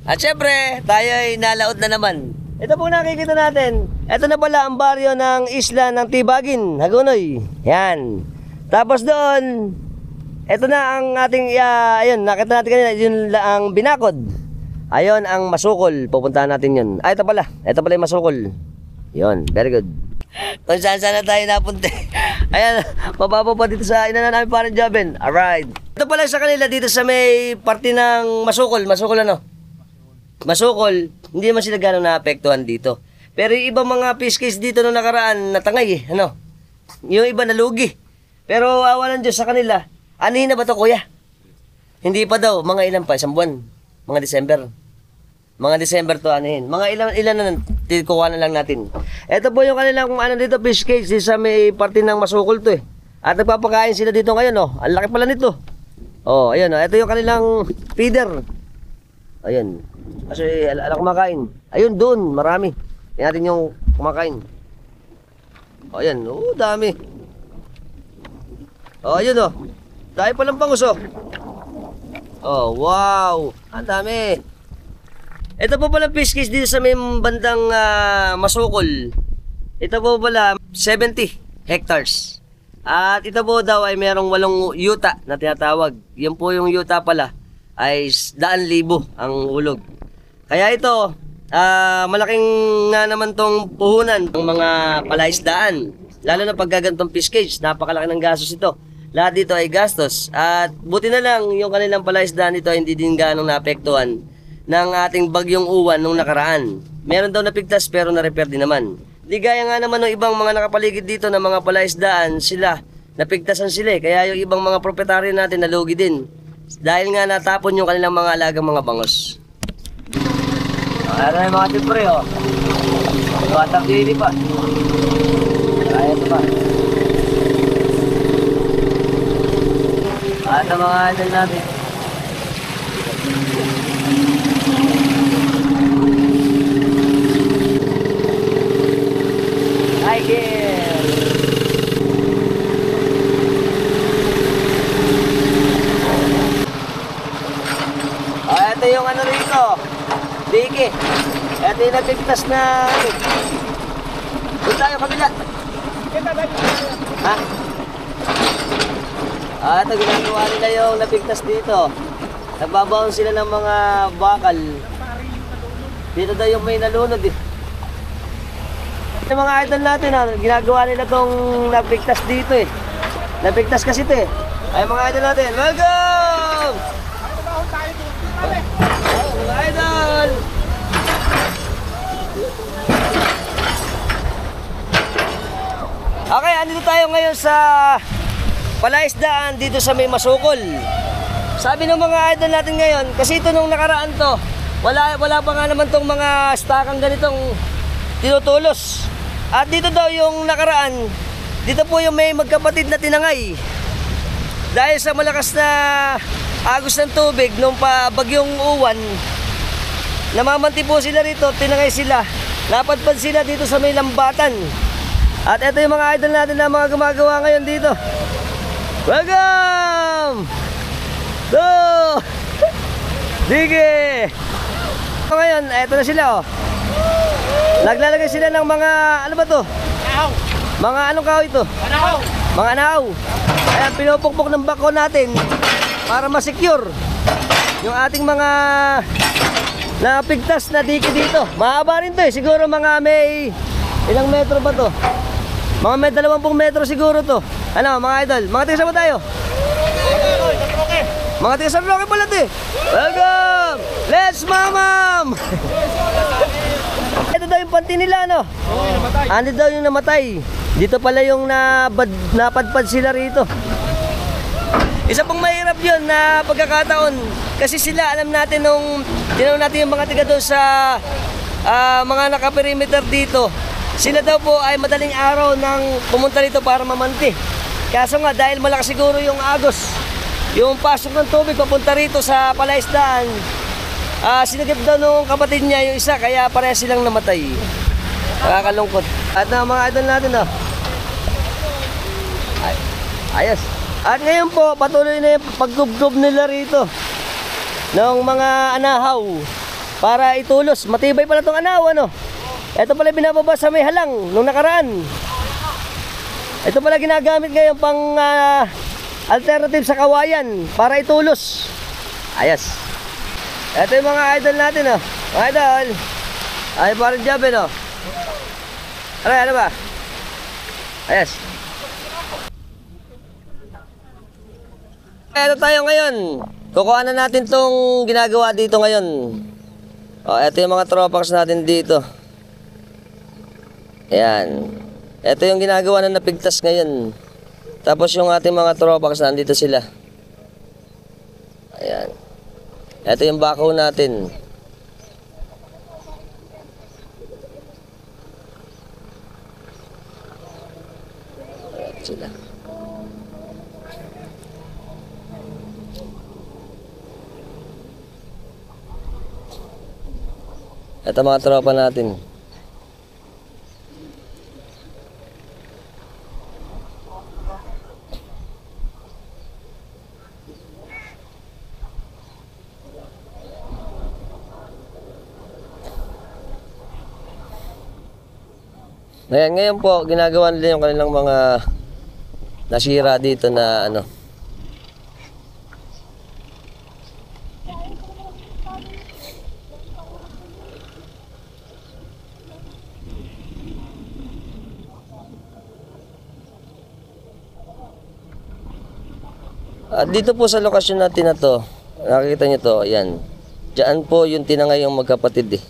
At syempre, tayo ay nalaot na naman. Ito po nakikita natin. Ito na pala ang baryo ng isla ng Tibagin, Hagonoy. Yan. Tapos doon, ito na ang ating, ayun, nakita natin kanina, yun ang Binakod. Ayun ang Masukol. Pupuntahan natin yun. Ito pala yung Masukol. Yun, very good. Kung saan na tayo napunti. Ayan, mababa pa dito sa ina namin parang Joven. Alright. Ito pala sa kanila dito sa may parte ng Masukol. Masukol ano? Masukol. Hindi naman sila gano'ng naapektuhan dito. Pero yung ibang mga fish case dito nung nakaraan, natangay eh. Ano? Yung iba nalugi. Pero awalan Diyos sa kanila. Anihin na ba ito, kuya? Hindi pa daw. Mga ilan pa? Isang buwan. Mga December. Mga December to anihin. Mga ilan na kukuha na lang natin. Ito po yung kanilang ano dito, fish cage sa may parte ng Masukol to eh. At nagpapakain sila dito ngayon oh. Ang laki pala nito. Oh, ayun oh. Ito yung kanilang feeder. Ayun. Kasi alam kumakain. Ayun doon, marami. Tingnan natin yung kumakain. Oh, ayan. Oh, dami. Oh, ayun oh. Dahil palang bangus oh. Oh, wow. Ang dami. Ito po pala fish cage dito sa may bandang Masukol. Ito po pala 70 hectares. At ito po daw ay merong 8 yuta na tinatawag. Yan po yung yuta pala ay 100,000 ang ulog. Kaya ito, malaking nga naman tong puhunan ng mga palaisdaan. Lalo na pagkagantong fish cage, napakalaki ng gastos ito. Lahat dito ay gastos. At buti na lang yung kanilang palaisdaan dito ay hindi din ganong naapektuhan ng ating bagyong uwan nung nakaraan. Meron daw napigtas pero na-repair din naman. Di gaya nga naman ng ibang mga nakapaligid dito na mga palaisdaan, sila, napigtasan sila eh. Kaya yung ibang mga proprietaryo natin nalugi din. Dahil nga natapon yung kanilang mga alagang mga bangos. Ano yung mga tipre oh. Batang dili pa. Kaya ito pa. At ang mga adal natin. Hi, Gil! Ito yung ano rito. Diki. Ito yung napigtas na ano. Doon tayo kabila. Ha? Ito ginagawa nila yung napigtas dito. Nagbabaon sila ng mga bakal. Dito daw yung may nalunod eh. Yung mga idol natin ginagawa nila tong napigtas dito eh. Napigtas kasi ito eh. Ay mga idol natin, welcome! Mga idol! Okay, andito tayo ngayon sa palaisdaan dito sa may Masukol. Sabi ng mga idol natin ngayon, kasi ito nung nakaraan to, wala pa nga naman tong mga stakang ganitong tinutulos. At dito daw yung nakaraan, dito po yung may magkapatid na tinangay. Dahil sa malakas na agos ng tubig nung bagyong uwan, namamanti po sila rito, tinangay sila. Napadpad sila dito sa may lambatan. At ito yung mga idol natin na mga gumagawa ngayon dito. Welcome! Do! Sige! So ngayon, eto na sila oh. Naglalagay sila ng mga, ano ba to? Mga anong kahoy ito? Mga anaw. Ayan, pinupukpok ng bako natin para ma-secure yung ating mga napigtas na diki dito. Mahaba rin to eh. Siguro mga may ilang metro ba to? Mga may 20 metro siguro to. Ano mga idol? Mga tiga saan ba tayo? Mga tiga San Roque pala to eh. Welcome! Let's mamam! Ito daw yung panty nila no? Ano daw yung namatay? Dito pala yung napadpad sila rito. Isa pong mahirap yun na pagkakataon. Kasi sila alam natin nung tinanong natin yung mga tiga doon sa mga nakaperimeter dito. Sila daw po ay madaling araw nang pumunta rito para mamanti. Kaso nga dahil malakas siguro yung agos, yung pasok ng tubig papunta rito sa palaisdaan, sinagip daw nung kapatid niya yung isa kaya pareha silang namatay. Nakakalungkot. At mga idol natin oh. Ayos. At ngayon po patuloy na yung paggubgob nila rito ng mga anahaw para itulos. Matibay pala itong anahaw ano. Ito pala binababa sa may halang nung nakaraan. Ito pala ginagamit ngayon pang alternative sa kawayan para itulos. Ayos. Ito yung mga idol natin oh. Mga idol. Ay parang job no. Ano ba? Ayos. Ito tayo ngayon. Kukuha na natin tong ginagawa dito ngayon. Oh, ito yung mga tropax natin dito. Ayan. Ito yung ginagawa na napigtas ngayon. Tapos yung ating mga tropax, nandito sila. Ayan. Ito yung bakaw natin. Ayan sila. Ito mga tropa natin. Ngayon po, ginagawa nila yung kanilang mga nasira dito na ano. At dito po sa lokasyon natin na to, nakikita nyo to, ayan. Diyan po yung tinangay yung magkapatid eh.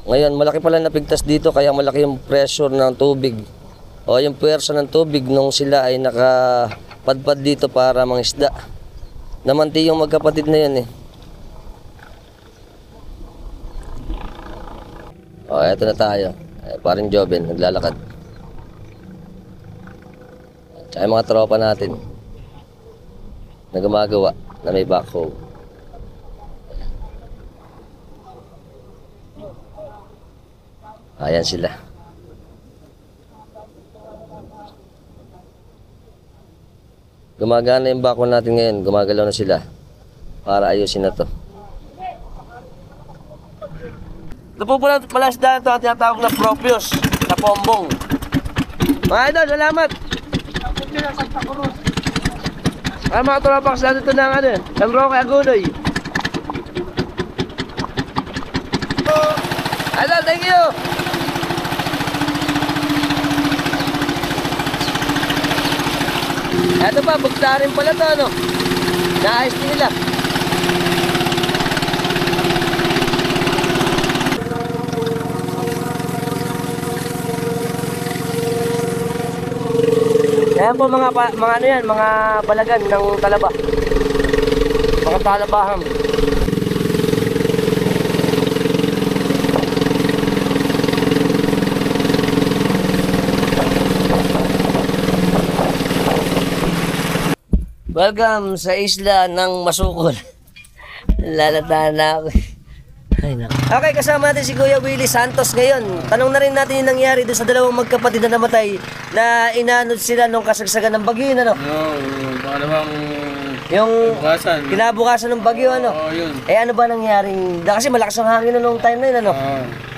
Ngayon, malaki pala napigtas dito kaya malaki yung pressure ng tubig. O yung puwersa ng tubig nung sila ay nakapadpad dito para mangisda. Namanti yung magkapatid na yun eh. O, eto na tayo. Parang Joven, naglalakad. Tsaka yung mga tropa natin na gumagawa na may backhoe. Ayan sila. Gumagana yung backhoe natin ngayon. Gumagalaw na sila para ayusin na to. Ito po pala isda ito ang tinatawag na Propios na pombong. Mga idol, salamat! Ay mga tropax natin ito ng ano, San Roque Agunoy. Idol, thank you! Ito pa, bugtarin pala ito ano. Naayos din nila. Ayan po mga ano yan, mga balagan ng talaba. Mga talabaham. Welcome sa isla ng Masukol. Lalatahan na ako. Ay, okay, kasama natin si Kuya Willie Santos ngayon. Tanong na rin natin yung nangyari doon sa dalawang magkapatid na namatay na inanod sila nung kasagsagan ng bagyo, yun, ano? Yung pangalawang Yung bukasan. kinabukasan ng bagyo, ano? Oo, yun. Eh, ano ba nangyaring... Kasi malakas ang hangin na nung time na yun, ano?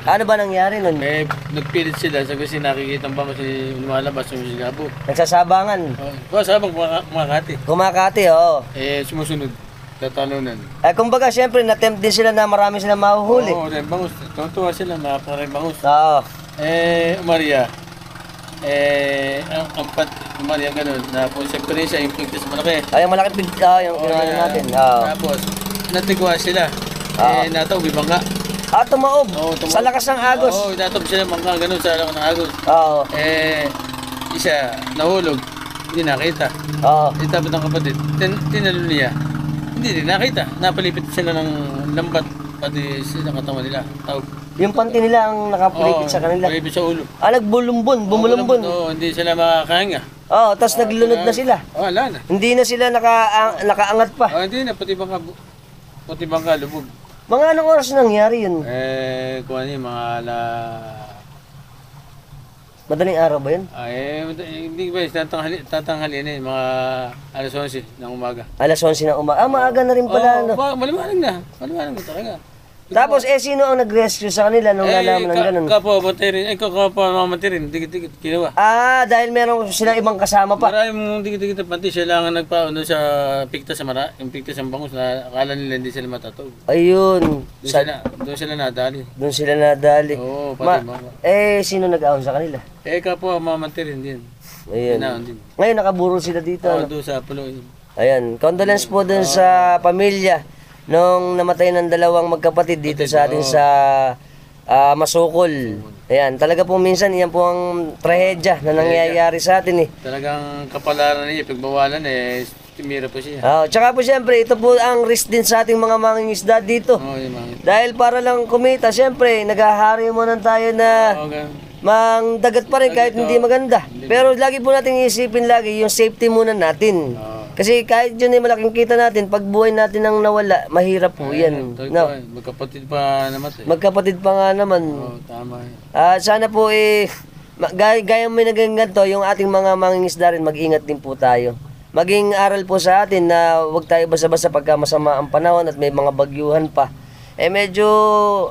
Ano ba nangyari nun? Eh, nagpilit sila sa kasi nakikita pa kasi lumalabas yung sigabo. Nagsasabangan. Oh, sabang kumakati. Kumakati, oo. Eh, sumusunod. Tatalunan. Eh, kumbaga, syempre, na-tempt din sila na marami silang mahuhuli. Oo, rin bangus. Tuwa sila, makaparin bangus. Oo. Maria. Ang Maria ganun. Tapos, siyempre siya, yung pigtas malaki. Ay, yung malaking yung kinain natin. Oo. Tapos, natigwa sila. Nataw, bibangga. Tumaob. Oo, tumaob. Sa lakas ng agos. Oo, nataw sila mga ganun sa lakas ng agos. Oo. Isa, nahulog. Hindi nakita. Oo. Tapos ng kapatid, tinalo niya. Hindi din nakita. Napalipit sila ng lambat. Pati sila katawan nila. Tawag. Yung panty nila ang nakapulipit sa kanila. Palipit sa ulo. Nagbulumbon, bumulumbon. Oo, hindi sila makakahinga. Oo, tapos naglunod na sila. Wala na. Hindi na sila nakaangat pa. Hindi na, pati bangka lubog. Mga anong oras nangyari yun? Kung ano yung mga Madaling araw ba yun? hindi ba, tatanghali na mga alas 11 ng umaga. Alas 11 ng umaga. Maaga na rin pala, ano? Maliwanag na talaga. Tapos, sino ang nag-rescue sa kanila nung nalaman ng ganun? Kapwa mamatay rin, dikit-dikit ginawa. Dahil meron silang ibang kasama pa. Maraming dikit-dikit na panty, siya lang ang nagpaano sa piktas yung piktas ng bangus na akala nila hindi sila matatog. Ayun. Doon sila nadali. Doon sila nadali. Oo, pati mga. Sino nag-ahon sa kanila? Kapwa mamatay rin din. Ayun. Inaon din. Ngayon, nakaburo sila dito. Oo, ano? doon sa pulo. Ayan. Condolence po dun sa pamilya nung namatay ng dalawang magkapatid dito sa atin sa Masukol. Ayan. Talaga po minsan, yan po ang trahedya na nangyayari sa atin eh. Talagang kapalaran niya, pagbawalan timira po siya. Tsaka po siyempre, ito po ang risk din sa ating mga mangingisda dito. Oo, yung mga. Dahil para lang kumita, siyempre, naghahari mo na tayo na mangdagat pa rin kahit hindi maganda. Pero lagi po natin isipin lagi yung safety muna natin. Kasi kahit yun ay malaking kita natin, pag buhay natin ang nawala, mahirap po yan. No? Magkapatid pa namatay. Magkapatid pa nga naman. Oo, tama. Sana po gaya may naging ganito, yung ating mga mangingisda rin, mag-ingat din po tayo. Maging aral po sa atin na huwag tayo basta-basta pagka masama ang panahon at may mga bagyuhan pa. Medyo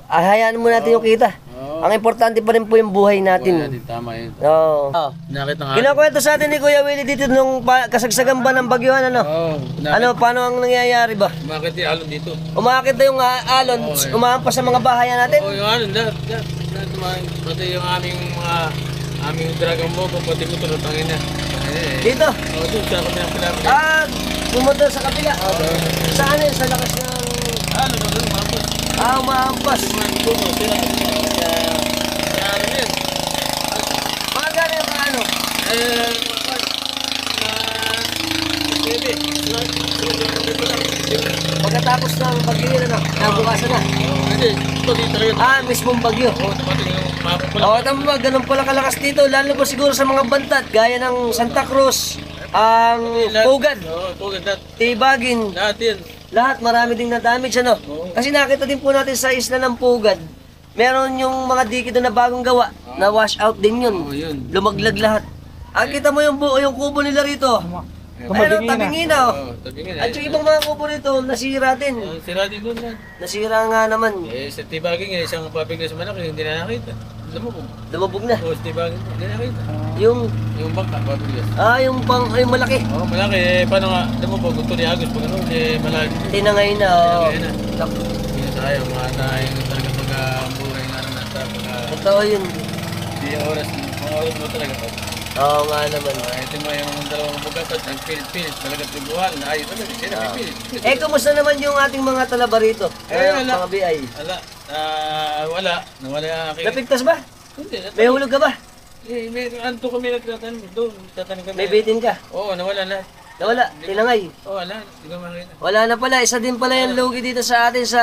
hayaan mo natin yung kita. Ang importante pa rin po yung buhay natin. Tama yun. Oo. Nakita nga. Kinukwento sa atin ni Kuya Willie dito nung kasagsagan ba ng bagyuhan, ano? Oo. Paano ang nangyayari ba? Bakit yung alon dito? Umakit na yung alon, umahampas sa mga bahayan natin? Oo, yung alon, lahat. Pati yung aming dragon boat, pati mo tulutangin na. Dito? Oo, doon sa kami ang pilamid. Pumunta sa kapila. Saan yun? Sa lakas ng... Alon, mahampas. Umahampas. Mga gano'n yung ano? Pagkatapos ng bagyo yun, ano? Nabukasan na? Hindi, ito dito talaga. Mismong bagyo. Oo, tapos yung mapapula. Tama ba? Ganun pala kalakas dito. Lalo po siguro sa mga bantat, gaya ng Santa Cruz, ang Pugad, Oo, tugad lahat. Tibagin, Lahat yun. lahat marami ding na-damage, ano? Kasi nakita din po natin sa isla ng Pugad, meron yung mga dikit doon na bagong gawa, na wash out din yun. Oo, yun. Lumaglag lahat. Kita mo yung yung kubo nila rito. Ayun, tabingin na. Oo, tabingin. At yung ibang mga kubo rito, nasira din. Sira din doon lang. Nasira nga naman. Sa tibaging, isang papiglas malaki, hindi na nakita. Lumubog. Lumabog na. Oo, sa tibaging, hindi na nakita. Yung, Yung bangka, papiglas. yung malaki. Oo, malaki. Paano nga, lumubog, ito ni Agos, pag ano, malaki. Tinangay na. Tinangay na. Hindi na tayo, mga tayo talaga pag-buhay nga na nasa, Totoo yun. hindi yung oras mo talaga. Oo nga naman. Ito mo yung dalawang bukapat, ang pilit-pilit, talaga tibuhan, ayos talaga, sila pilit. Kumusta naman yung ating mga talaba rito? Wala. Mga BI. Wala, nawala ang aking... Napigtas ba? Hindi, May hulog ka ba? Anto kami nagtatanim, doon, tatanim kami. May bitin ka? Oo, nawala na. Nawala, tinangay. Oo, wala, hindi ko makita. Wala na pala, isa din pala yung lugi dito sa atin sa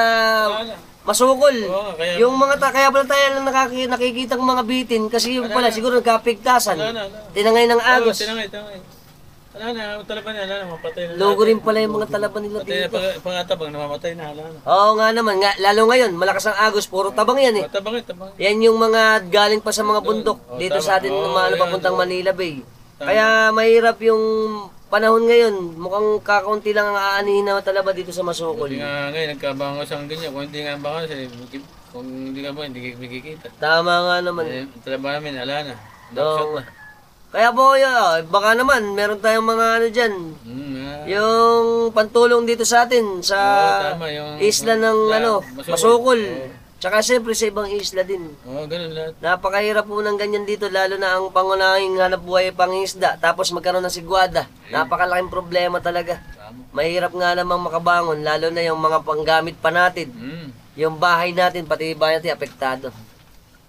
Masukol. Oo, kaya... Yung mga kaya pala tayo lang nakikita ng mga bitin kasi yung pala siguro nagkapigtasan. Wala. Tinangay ng Oo, agos. tinangay. Wala na, talaban na, wala na, mapatay na. Logo rin pala yung mga talaban nila Patay na, dito. pangatabang, namamatay na, wala na. Oo nga naman, lalo ngayon, malakas ang agos, puro tabang yan eh. Tabang. Yan yung mga galing pa sa mga bundok Oh, dito tama. sa atin Oh, mga ayan, papuntang oh. Manila Bay. Tama. Kaya mahirap yung panahon ngayon. Mukhang kakaunti lang ang aanihin na talaba dito sa Masukol. Hindi nga ngayon, nagkabangos ang ganyan. Kung hindi nga bangos, kung hindi ka ba, hindi makikita. Tama nga naman. Talaban namin, wala na. No. Nakshot na. Kaya po, baka naman, meron tayong mga ano dyan. Yung pantulong dito sa atin, sa Oo, tama, yung- isla ng Masukol. Masukol. Oo. Tsaka siyempre sa ibang isla din. Oo, ganun lahat. Napakahirap po ng ganyan dito, lalo na ang pangunahing hanap buhay ay pangingisda. Tapos magkaroon ng sigwada. Napakalaking problema talaga. Mahirap nga namang makabangon, lalo na yung mga panggamit pa natin. Yung bahay natin, pati bahay natin, apektado.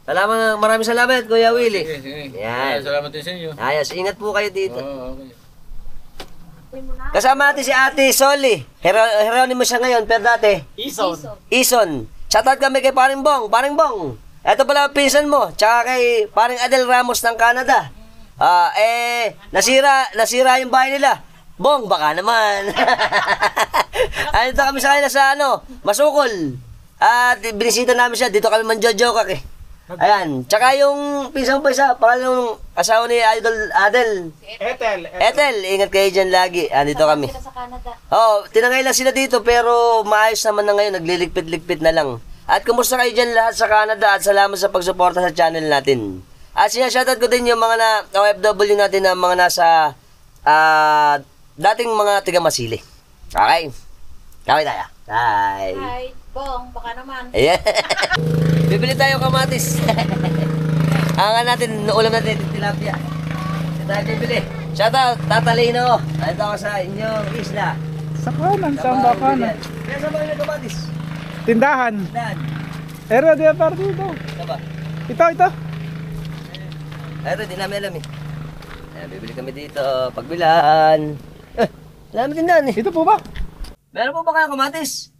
Maraming salamat, Kuya Willie. Sige. Yan. Salamat din sa inyo. Ayos, ingat po kayo dito. Oo, okay. Kasama natin si Ate Soli. Heronimo siya ngayon, pero dati, Ison. Shoutout kami kay Paring Bong. Paring Bong, eto pala ang pinsan mo. Tsaka kay Paring Adel Ramos ng Canada. Nasira yung bahay nila. Bong, baka naman. Andito kami sa kanila sa Masukol. At binisita namin siya. Dito kami manjojokak eh. Ayan. Tsaka yung pinsan mo pa isa, pangalong asawa ni Idol Adel. Ethel, ingat kayo dyan lagi. Andito kami. Sila sa Canada. Tinangay lang sila dito pero maayos naman na ngayon. Nagliligpit-ligpit na lang. At kumusta kayo dyan lahat sa Canada at salamat sa pagsuporta sa channel natin. At sinashoutout ko din yung mga OFW natin na mga nasa dating mga tiga Masili. Okay? Kaway tayo. Bye. Hi, Bong, baka naman. Ayan. Bibili tayo kamatis. Ang natin, ulam natin, tilapia. Ito tayo bibili. Shoutout, Tatalino. Nandito ako sa inyong isla. Sa kanan, sa kanan. Kaya sa mga kamatis. Tindahan. Dan. Ero, di ba dito? Saba. Ito. Ito, di namin alam eh. Ayan, bibili kami dito. Pagbilan. Alam din doon eh. Ito po ba? Meron po ba kayong kamatis?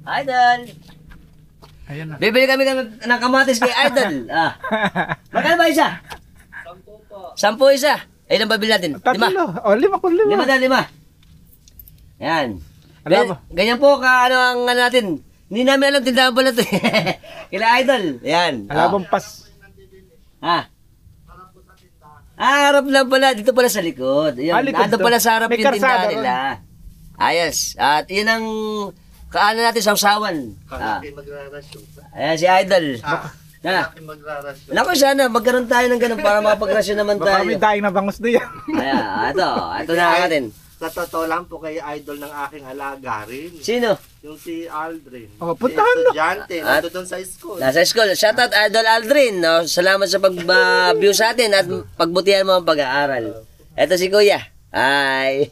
Idol. Ayan na. Bibili kami ng kamatis kay Idol. Magkano ba isa? 10 isa. Ilan ba bilhin natin? 5. Tatlo. O, 5 kung 5. 5 na 5. Yan. Alam mo. Ganyan po ang natin. Hindi namin alam tindahan pala ito. Kila Idol. Yan. Alabang pas. Harap lang pala. Dito pala sa likod. Yan. Likod Nandun to. pala sa harap May yung karsada tindahan ron. nila. Ayos. At yun ang kaano natin sausawan. Ayan si Idol. Naku, sana magkaroon tayo ng ganun para makapagrasyon naman Baka tayo. may daing na bangus doon yan. Ayan, ito na natin. Sa totoo lang po kay idol ng aking alaga rin. Sino? Yung si Aldrin. Oh, puntahan mo. Estudyante, nandun doon sa school. Nasa school. Shoutout Idol Aldrin. No? Salamat sa pag-view sa atin at pagbutihan mo ang pag-aaral. Ito si Kuya. Hi.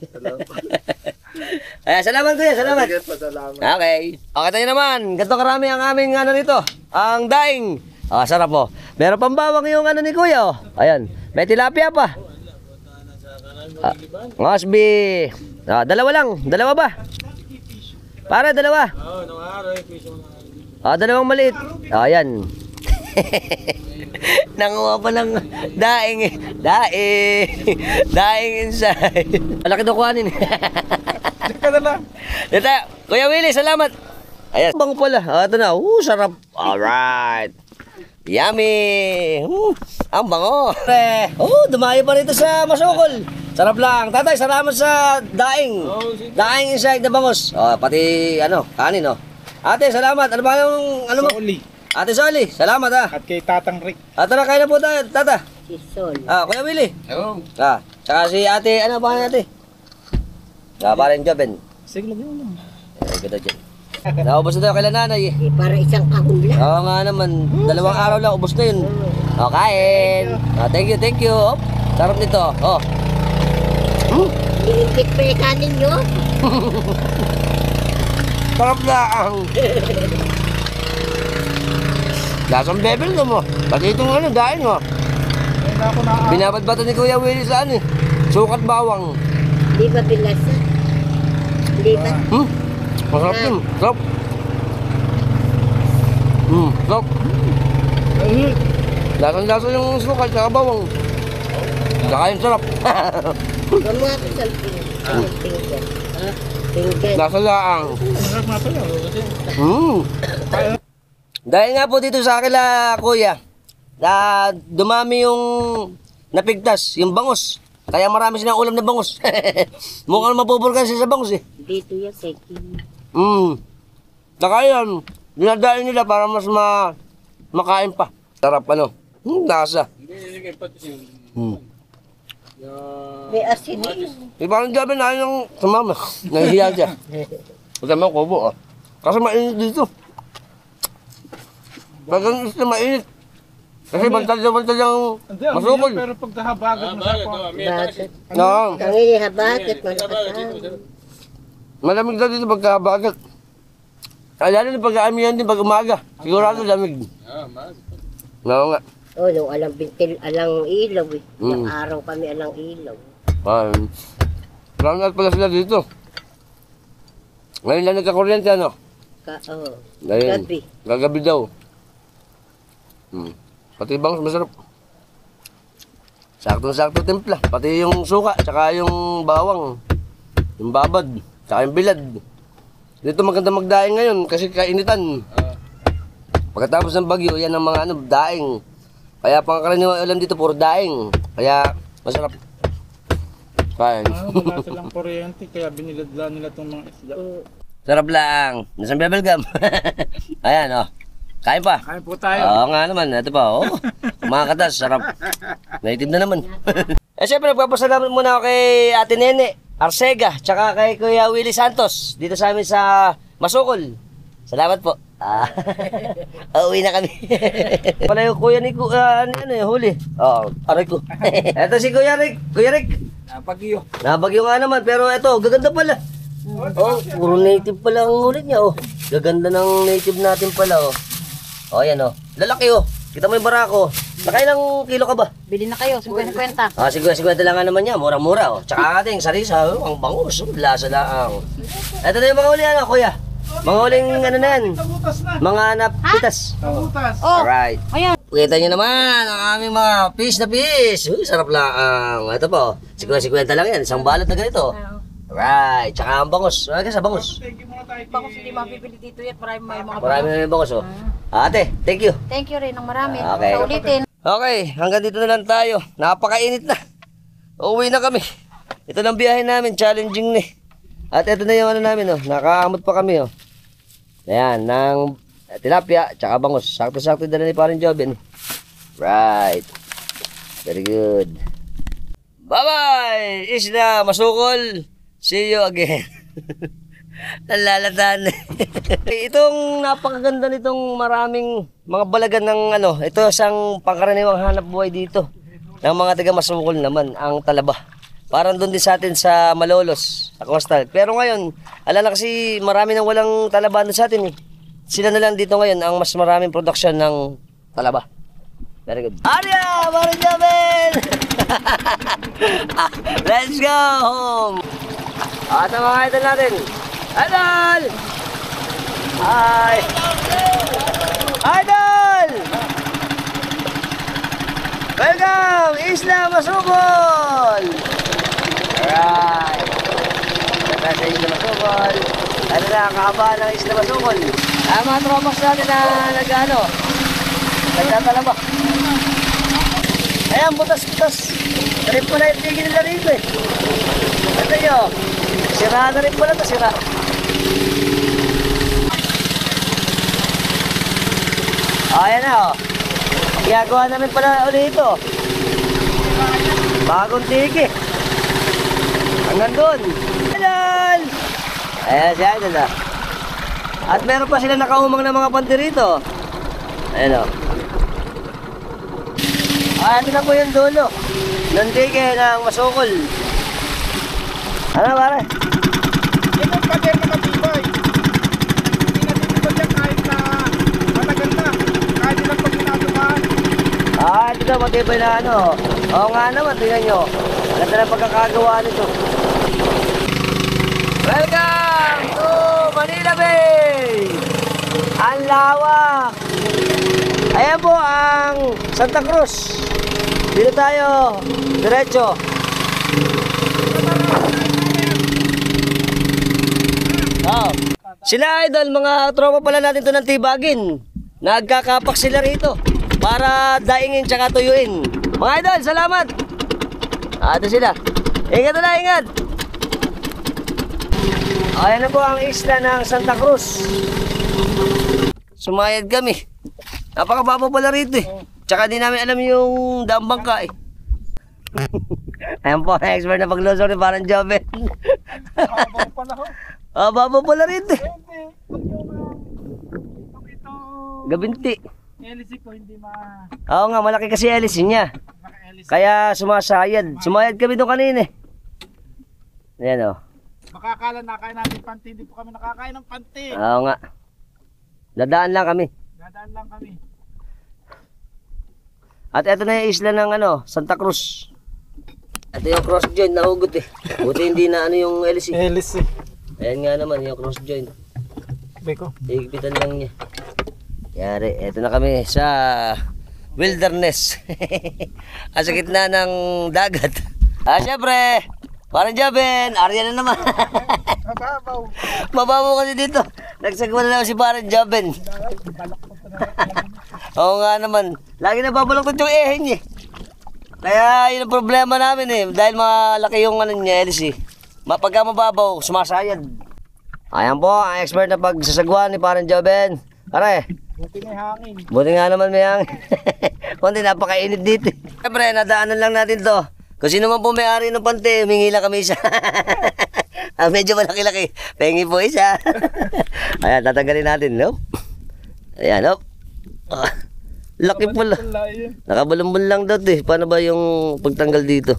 Salamat Kuya, salamat. Sige po, salamat. Okay. Okay tayo naman. Ganito karami ang aming rito. Ang daing. Sarap po. Meron pang bawang yung ni Kuya. Ayan. May tilapia pa. Ngosby. Dalawa lang. Dalawa ba? Para, dalawa. Nung araw, piso na. Dalawang maliit. Ayan. Nanguha pa ng daing eh. Daing inside. Malaki daw kuhanin. Check ka na lang. Dito, Kuya Willie, salamat. Ayan. Bango pala. Ito na. Sarap. Alright. Yummy. Ang bango. Dumayo pa rito sa Masukol. Sarap lang. Tatay, salamat sa daing. Daing inside na bangos. Pati kanin Ate, salamat. Ano ba yung mo? Soli. Ate Soli, salamat At kay Tatang Rick. Tara, kain na po tayo, tata. Sisol. Kuya Willie. Oo. Tsaka si ate, ano ba ate? Parang Joven. Sige, lagyan mo lang. Ganda dyan. Naubos na tayo kay nanay eh. Para isang kahon lang. Oo nga naman, 2 araw lang, ubos na yun. Kain. Thank you. Sarap nito. Iingkit pa yung kanin nyo. Sarap lang. Lasang bebel na mo. Pati itong daing mo. Ayun na ako na. Binabadbatan ni Kuya Willie sa sukat bawang. Di ba bilasa? Di ba? Masarap din. Sarap. Sarap. Lasang-lasa yung sukat sa bawang. Saka yung sarap. Gumawa ko sa tinggan. Tinggan. Nasa laang. Masarap nga pala. Dahil nga po dito sa akin kuya, dumami yung napigtas, yung bangus. Kaya marami silang ulam na bangus. Mukhang mapupurkan siya sa bangus eh. Dito yan, second. Saka yan, dinadain nila para mas makain pa. Sarap ano. Lasa. May asin eh. Parang sabi na yung sumama. Nahihiya siya. Kasama ko kubo ah. Kasi mainit dito. Bagang isla mainit. Kasi bantad yung Hindi, ang masukol. hirap, pero pag nahabagat mo sa pang... Bakit? Oo. Ang inihabagat, malakasan. Malamig daw dito pagkabagat. Kaya na pag-aamihan din pag umaga. Sigurado lamig. Oo nga. Oh, nung alang bintil, alang ilaw eh. Nung Mm. araw kami alang ilaw. Brown out pala sila dito. Ngayon lang nagkakuryente ano? Gabi. Gagabi daw. Pati bangus masarap. Sakto-sakto timpla. Pati yung suka, tsaka yung bawang. Yung babad, tsaka yung bilad. Dito maganda magdaing ngayon kasi kainitan. Pagkatapos ng bagyo, yan ang mga daing. Kaya pangkaraniwang ulam dito puro daing. Kaya masarap. Kain. Wala silang kuryente, kaya biniladla nila itong mga isda. Sarap lang. Nasaan bebelgam? Ayan oh. Kain pa. Kain po tayo. Oo nga naman. Ito pa oh. Kumakatas. Sarap. Naitib na naman. Siyempre nagpapasalamat muna ako kay Ate Nene Arcega. Tsaka kay Kuya Willie Santos. Dito sa amin sa Masukol. Salamat po. Uuwi na kami. Pala yung kuya ni huli. Oo, aray ko. Eto si Kuya Rick. Kuya Rick. Napagyo. Nabagyo nga naman, pero eto, gaganda pala. Oh, puro native pala ang ulit niya, oh. Gaganda ng native natin pala, oh. Oh, yan, oh. Lalaki, oh. Kita mo yung barako. Nakailang kilo ka ba? Bili na kayo, 50-50. Ah, 50 lang nga naman yan. Mura-mura, oh. Tsaka ating sarisa, oh. Ang bangus, oh. Lasa laang. Eto na yung mga uli, ano, kuya? Mga uling, ano na yan? Tabutas na. Mga napitas. Tabutas. Oh, Alright. ayan. Kita nyo naman ang aming mga fish na fish. Uy, sarap lang. Ito po, 50 lang yan. Isang balot na ganito. Alright. Tsaka ang bangus. Ano ka sa bangus? Thank you muna tayo. Bangos hindi mapipili dito yan. Marami may mga Marami na yung bangus, oh. Ate, thank you. Thank you rin ng marami. Okay. Sa ulitin. Okay, hanggang dito na lang tayo. Napakainit na. Uuwi na kami. Ito ng biyahe namin, challenging ni. At ito na yung ano namin, oh. Nakaamot pa kami, oh. Ayan, ng tilapia, tsaka bangus. Sakto-sakto dala ni Parin Jobin. Right. Very good. Bye-bye! Isla Masukol. See you again. Nalalatan. Itong napakaganda nitong maraming mga balagan ng ano. Ito isang pangkaraniwang hanap buhay dito. Ng mga taga Masukol naman, ang talaba. Parang doon din sa atin sa Malolos, sa Coastal. Pero ngayon, alala kasi marami nang walang talaba doon sa atin eh. Sila na lang dito ngayon ang mas maraming production ng talaba. Very good. Arya! Marin Jobin! Let's go home! At ang mga idol natin. Idol! Hi! Idol! Welcome! Isla Masukol! Alright. Ganda sa Isla Masukol. Ano na, kahabaan ng Isla Masukol. Mga tropas natin na nagtatalaba. Ayan, butas-butas. Trip ko na yung tigil nila rito eh. Ito nyo. Sira na rin pala ito, sira. Ayan na oh. Ginagawa na rin pala ulit ito. Bagong tiki. Hanggang doon. Idol! Ayan si Idol ah. At meron pa sila nakaumang na mga panty rito. Ayan o. Ito na po yung dulo. Nandike ng Masukol. Ano pare? Itong pader na matibay. Hindi na titibay yan kahit na matagal na. Kahit ilang pag ginagamaan. Ito daw matibay na ano. Oo nga naman, tingnan nyo. Ganda na pagkakagawa nito. Welcome to Manila Bay! Ang lawak! Ayan po ang Santa Cruz. Dito tayo. Diretso. Oh. Sila idol, mga tropa pala natin to ng Tibagin. Nagkakapak sila rito para daingin tsaka tuyuin. Mga idol, salamat. Ito sila. Ingat na, ingat. Ayan na po ang isla ng Santa Cruz. Sumayad kami. Napakababa pala rito eh. Tsaka di namin alam yung daang bangka eh. Ayan po, expert na paglusong ni parang Joven. Habang pala ho. Baba pala rito eh. Ito, Gabinti. LC ko hindi Oo nga, malaki kasi LC niya. maka-LC. Kaya sumasayad. Sumayad kami doon kanina eh. Ayan o. Makakala na kain natin panty, hindi po kami nakakain ng panty. Oo nga. Dadaan lang kami. Dadaan lang kami. At eto na yung isla ng Santa Cruz. Ito yung cross joint, nahugot eh. Buti hindi na yung LC. LC. Ayan nga naman yung cross joint. Beko. Higpitan lang niya. Yari, eto na kami sa wilderness. Sa gitna ng dagat. Syempre, parang Jaben, Arya na naman. Mababaw. Mababaw kasi dito. Nagsagwa na naman si parang Jaben. Oo nga naman. Lagi nababaloktot yung ehin eh. Kaya yun ang problema namin eh. Dahil malaki yung niya, LC. Pagka mababaw, sumasayad. Ayan po, ang expert na pagsasagwan ni parang Jaben. Pare, Buti may hangin. buti nga naman may hangin. Kundi napakainit dito. Siyempre, nadaanan lang natin to. Kung sino man po may-ari ng pante, humingi lang kami isa. Medyo malaki-laki. Pengi po isa. Ayan, tatanggalin natin, no? Ayan, no? Laki pala. Nakabalambon lang daw to eh. Paano ba yung pagtanggal dito?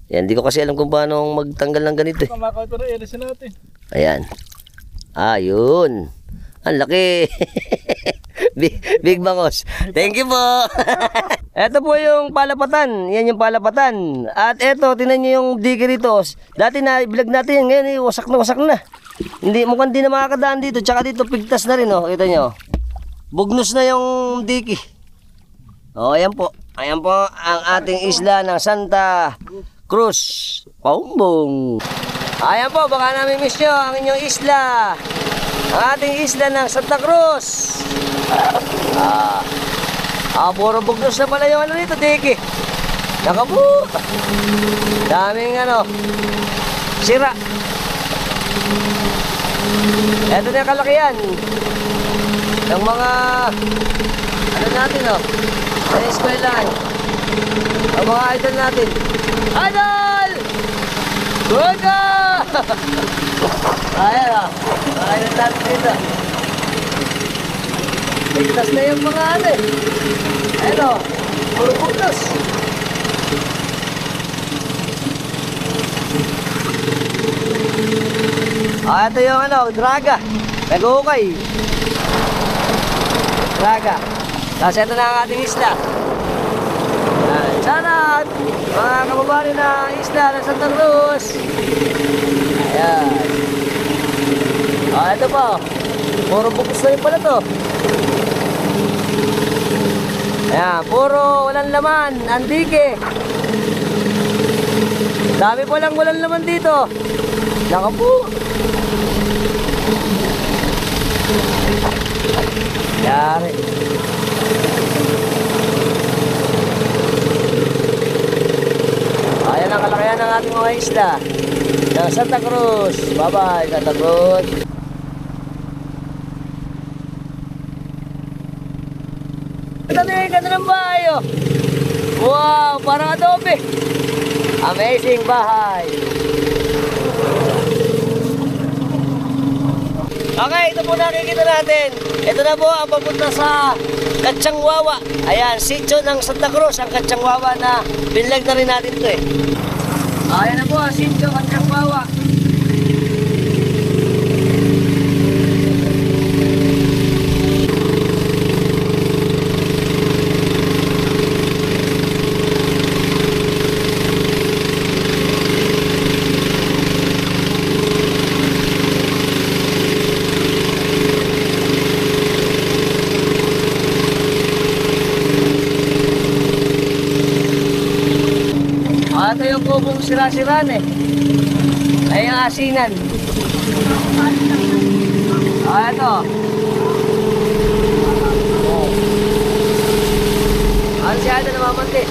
Ayan, di ko kasi alam kung paano magtanggal ng ganito eh. Kamakaw ito na LC natin. Ayan. Yun. Ang laki. Big bangos. Thank you po. Ito po yung palapatan. Yan yung palapatan. At eto, tinan nyo yung dike rito. Dati na i-vlog natin. Ngayon, wasak na wasak na. Mukhang di na makakadaan dito. Tsaka dito, pigtas na rin. Oh. Kita nyo. Bugnos na yung dike. Ayan po. Ayan po ang ating isla ng Santa Cruz. Paumbong. Ayan po, baka namin miss nyo ang inyong isla. Ang ating isla ng Santa Cruz. Puro bugnos na pala yung dito, diki. Nakabu. Daming sira. Ito na yung kalakihan ng mga natin sa eskwelahan. Ang mga idol natin. Idol! Good ka! Ayan idol natin dito. Ligtas na yung mga eh. Ayan puro bugnos. Ito yung draga. Nag-uukay. Draga. Tapos ito na ang ating isla. Sana mga kababari na isla ng Santa Cruz. Ayan. Ito po. Puro bukos na rin pala to. Ayan. Puro walang laman. Andike. Dami po lang walang laman dito. Nakapu. Yari. Ayan ang kalakihan ng ating mga isla ng Santa Cruz. Bye bye Santa Cruz. Ganda ng bahay oh. Wow, parang adobe. Amazing bahay. Okay, ito po nakikita natin. Ito na po ang papunta sa Katsangwawa. Ayan, sitio ng Santa Cruz, ang Katsangwawa na binlag na rin natin ito eh. Ayan na po ang sitio Katsangwawa. Ito yung kubong sira-siraan eh. Ay yung asinan. Ito. Ano si Idol namamanti?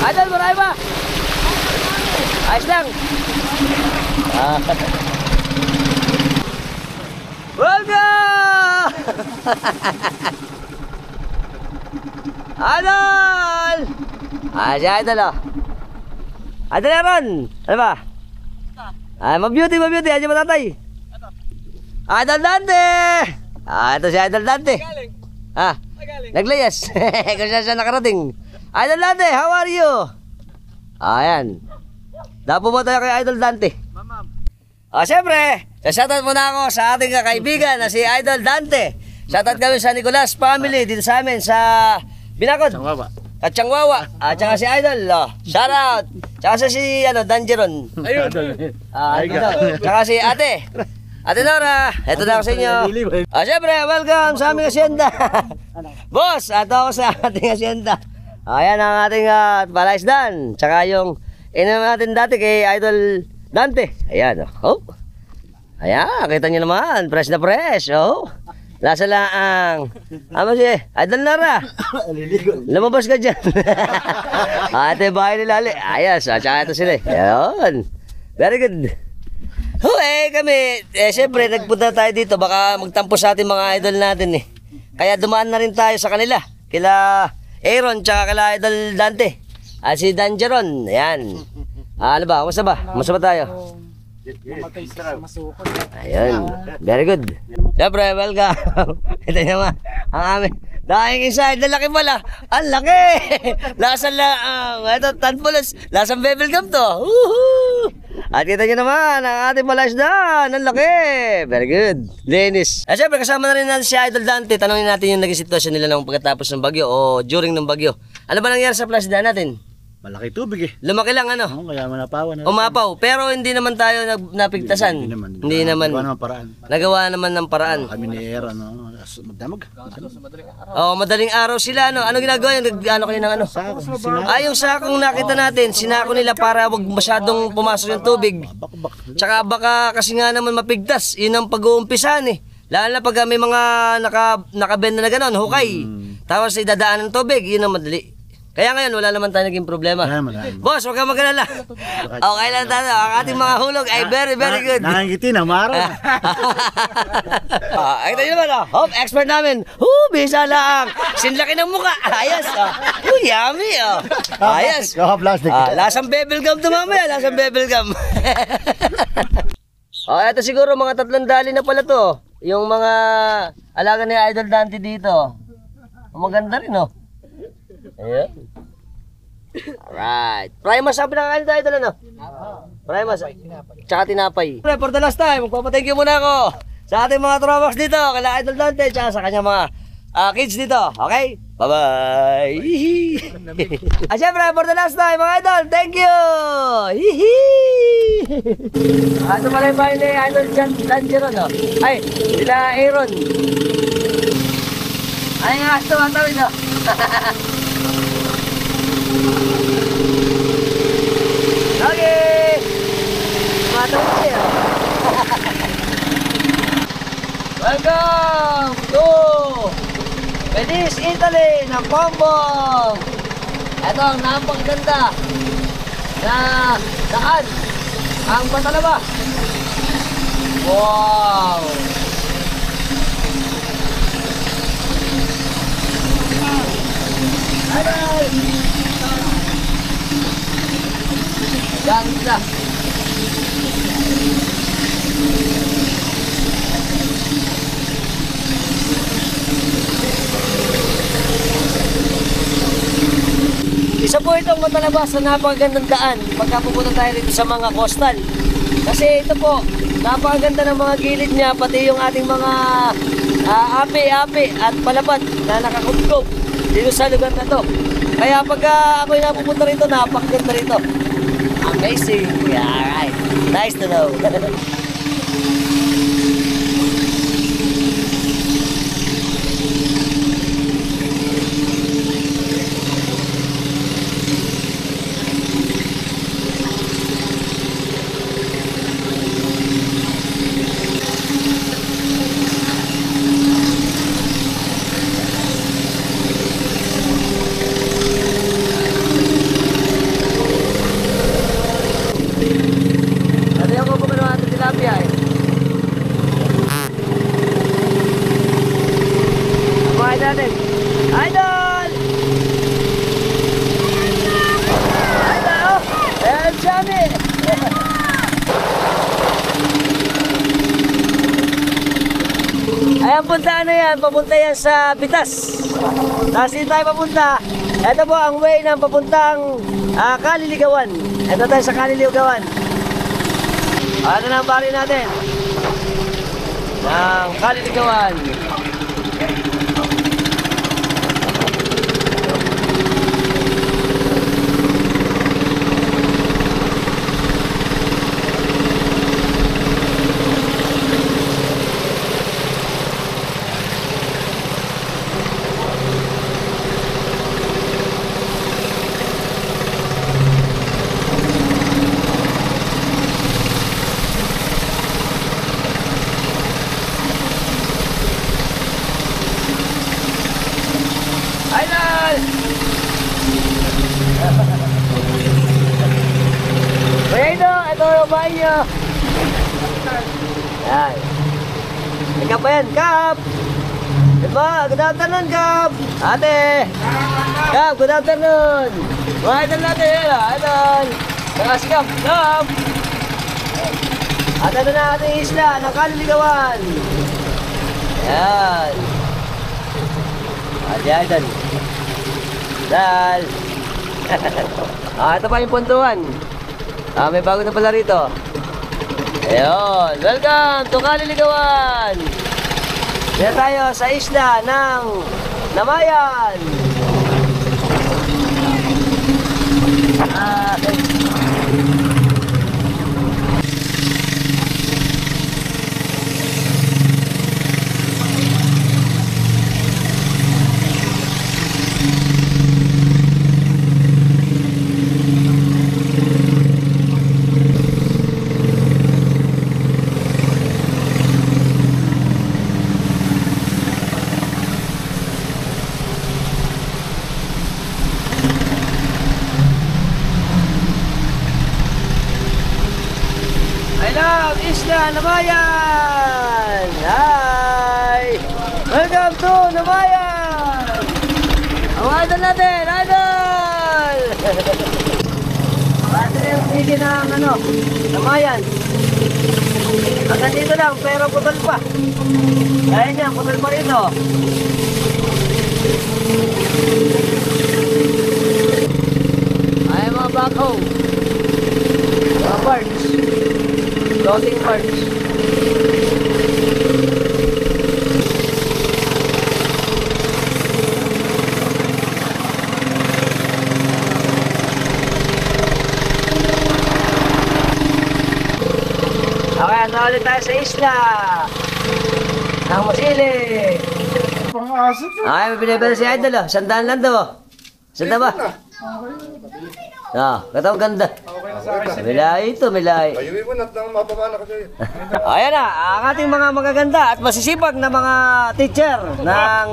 Idol, marami ba? Ayos lang. Welcome! Idol! Si Idol oh. Idol Aaron! Ano ba? Mabeauty. Ayan yung matatay. Idol Dante! Ito si Idol Dante. Naglayas. Kung siya nakarating. Idol Dante, how are you? Ayan. Dapo mo tayo kay Idol Dante. Siyempre, shoutout muna ako sa ating kaibigan na si Idol Dante. Shoutout kami sa Nicolas family dito sa amin sa Binakod. Katsangwawa. At saka si Idol. Shoutout. Tsaka si Danjeron. Ayun. Tsaka si Ate. Ate Nora, eto na ako sa inyo. Siyempre, welcome sa aming asyenda. Boss, ato ako sa ating asyenda. Ayan ang ating palaisdan. Tsaka yung inom natin dati kay Idol Dante. Ayan. Oh. Ayan, kita nyo naman. Fresh na fresh. Oh. Lasa lang. Ano si Idol Nora? Lumabas ka dyan. Ate bahay nila. Ayos. Tsaka ito sila. Ayan. Very good. Kami, siyempre nagpunta tayo dito, baka magtampo sa ating mga idol natin eh. Kaya dumaan na rin tayo sa kanila, kila Aaron, tsaka kila Idol Dante. At si Danjeron, ayan. Ano ba, kumusta ba? Kumusta ba tayo? Ayun, very good. Siyempre, welcome. Ito naman, ang amin. Dahil inside, lalaki pala. Ang laki! Lasang ito, tanpulos. Lasang bebelgum to. Woohoo! At kita nyo naman, ang ating palaisdan. Ang laki! Very good. Linis. Siyempre, kasama na rin natin si Idol Dante. Tanungin natin yung naging sitwasyon nila nung pagkatapos ng bagyo o during ng bagyo. Ano ba nangyari sa palaisdan natin? Malaki tubig eh. Lumaki lang ano? Kaya manapawan. Umapaw. Pero hindi naman tayo napigtasan. Hindi naman. Nagawa naman paraan. Nagawa naman ng paraan. Kami ni Era, magdamag. Madaling araw sila, ano? Ano ginagawa yun? Ano kayo ng ano? Yung sakong nakita natin, sinako nila para wag masyadong pumasok yung tubig. Tsaka baka kasi nga naman mapigtas. Yun ang pag-uumpisan eh. Lalo na pag may mga nakabenda na gano'n, hukay. Tapos idadaan ng tubig, yun ang madali. Kaya ngayon, wala naman tayo naging problema. Boss, huwag kang mag-alala. Okay lang tayo. Ang ating mga hulog ay very, very good. Nakangiti na, maro. Ito yun naman, expert namin. Bisa lang. Sinlaki ng mukha. Ayos. Yummy. Ayos. Plastic. Lasang bebelgum ito mamaya. Lasang bebelgum. Ito siguro mga 3 dali na pala to. Yung mga alaga ni Idol Dante dito. Maganda rin, oh. Ayan. Alright. Primas sabi na kain tayo ano? Primas. Tsaka tinapay. For the last time, magpapathank you muna ako sa ating mga tropax dito, kala Idol Dante, tsaka sa kanyang mga kids dito. Okay? Bye-bye. Siyempre, for the last time, mga idol, thank you. Ito pala yung bahay ni Idol Danjeron, no? Ay, sila Aaron. Ay nga, tumatawid, no? Okay! Tumatawid siya. Welcome to Venice, Italy ng Pombong. Ito ang napakaganda na daan ang Batalaba. Wow! Aray! Ganda! Isa po itong Batalaba sa napakagandang daan pagka pupunta tayo dito sa mga coastal. Kasi ito po, napakaganda ng mga gilid niya, pati yung ating mga api-api at palapad na nakakubkob dito sa lugar na to. Kaya pagka ako'y napupunta rito, napakaganda rito. Amazing! Alright, nice to know. Ay, ang puntaan na yan, papunta yan sa Pitas. Tapos dito tayo papunta. Ito po ang way ng papuntang Kaliligawan. Ito tayo sa Kaliligawan. Ano na ang pari natin? Ng Kaliligawan. Idol! Bueno, ito ang bahay nyo. Yan. Ikaw pa yan, Kap! Diba? Good afternoon, Kap! Ate! Kap, good afternoon! Mga idol natin, idol! Saka si Kap, Kap! At ano na ating isla ng Kaliligawan? Yan! Ate idol! Dal! Ito pa yung puntuan. May bago na pala rito. Ayun! Welcome to Kaliligawan! Dito tayo sa isla ng Namayan! Isla Namayan! Hi! Welcome to Namayan! Ang idol natin! Idol! Ito yung sige ng Namayan. Hanggang dito lang, pero putol pa. Ayan yan, putol pa rito. Ayan mga backhoe. Mga parts. Floating parts. Okay, ano ulit tayo sa isla ng Masili. Pang-aso to. Okay, may pinipera si Idol oh. Sandaan lang daw oh. Sanda ba? Katawang ganda. Milay ito, milay. Ayun mo, nang mapapala kasi. Ayan na, ang ating mga magaganda at masisipag na mga teacher ng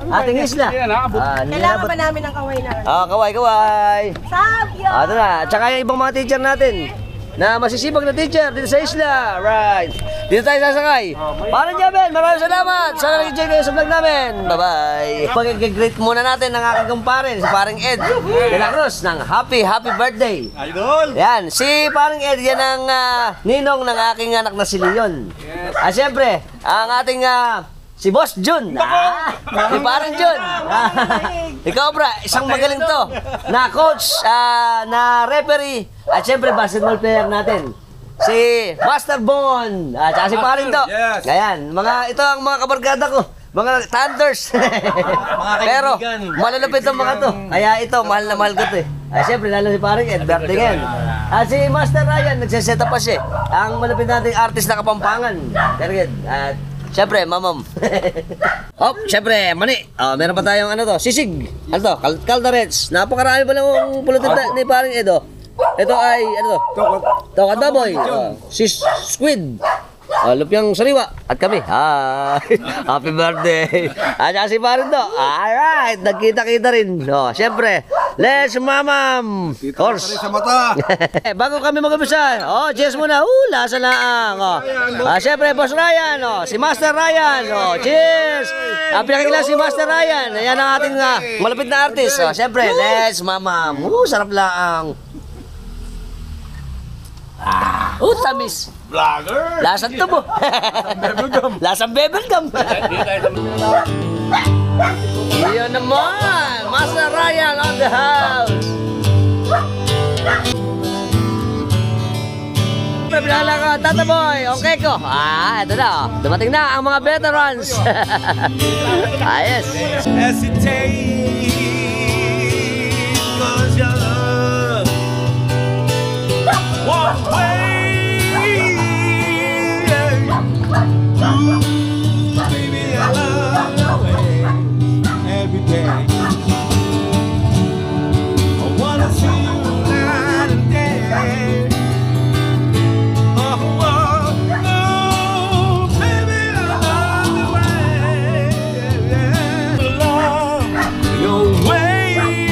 ating isla. Kailangan ba namin ng kaway na? Kaway, kaway. Sabyo! Ito na, tsaka yung ibang mga teacher natin na masisipag na teacher dito sa isla. Right. Dito tayo sasakay. Parang Jabel, maraming salamat. Sana nag-enjoy kayo sa vlog namin. Bye-bye. Pag-greet muna natin ng aking kumpare, si paring Ed de la Cruz ng happy birthday. Idol! Yan, si paring Ed, yan ang ninong ng aking anak na si Leon. Siyempre, ang ating si Boss Jun. Si paring Jun. Ikaw, bra, isang magaling to na coach, na referee, at siyempre basketball player natin. Si Master Bon, at saka si paring to. Ayan, ito ang mga kabarkada ko. Mga Thunders. Pero, malalapit ang mga to. Kaya ito, mahal na mahal ko to eh. Siyempre, lalo si paring Ed, birthday ngayon. At si Master Ryan, nagsiset up pa siya. Ang malapit nating artist na Kapampangan. At siyempre, mamam. Siyempre, mani. Meron pa tayong sisig. Ano to? Calderets. Napakarami pa lang ang pulutin ni paring Edo. Ito ay, Tokad baboy. Squid. Lupyang sariwa. At kami. Happy birthday. At si paring to. Alright, nagkita-kita rin. Siyempre, let's mamam. Horse. Sa mata. Bago kami mag-umpisa, cheers muna. Lasa lang. Siyempre, Boss Ryan, si Master Ryan. Cheers. Pinakikila si Master Ryan. Ayan ang ating malapit na artist. Siyempre, let's mamam. Sarap lang. Tamis. Lasang tubo. Lasang bubblegum. Iyon naman. Master Ryan on the house. Pinala ko, Tata Boy, okay ko. Ito na. Dumating na ang mga veterans. Ayos. Hesitate, 'cause your love won't wait. Ooh, baby, I love your ways every day. I wanna see you night and day. Oh, oh, oh, baby, I love your ways. Love your ways.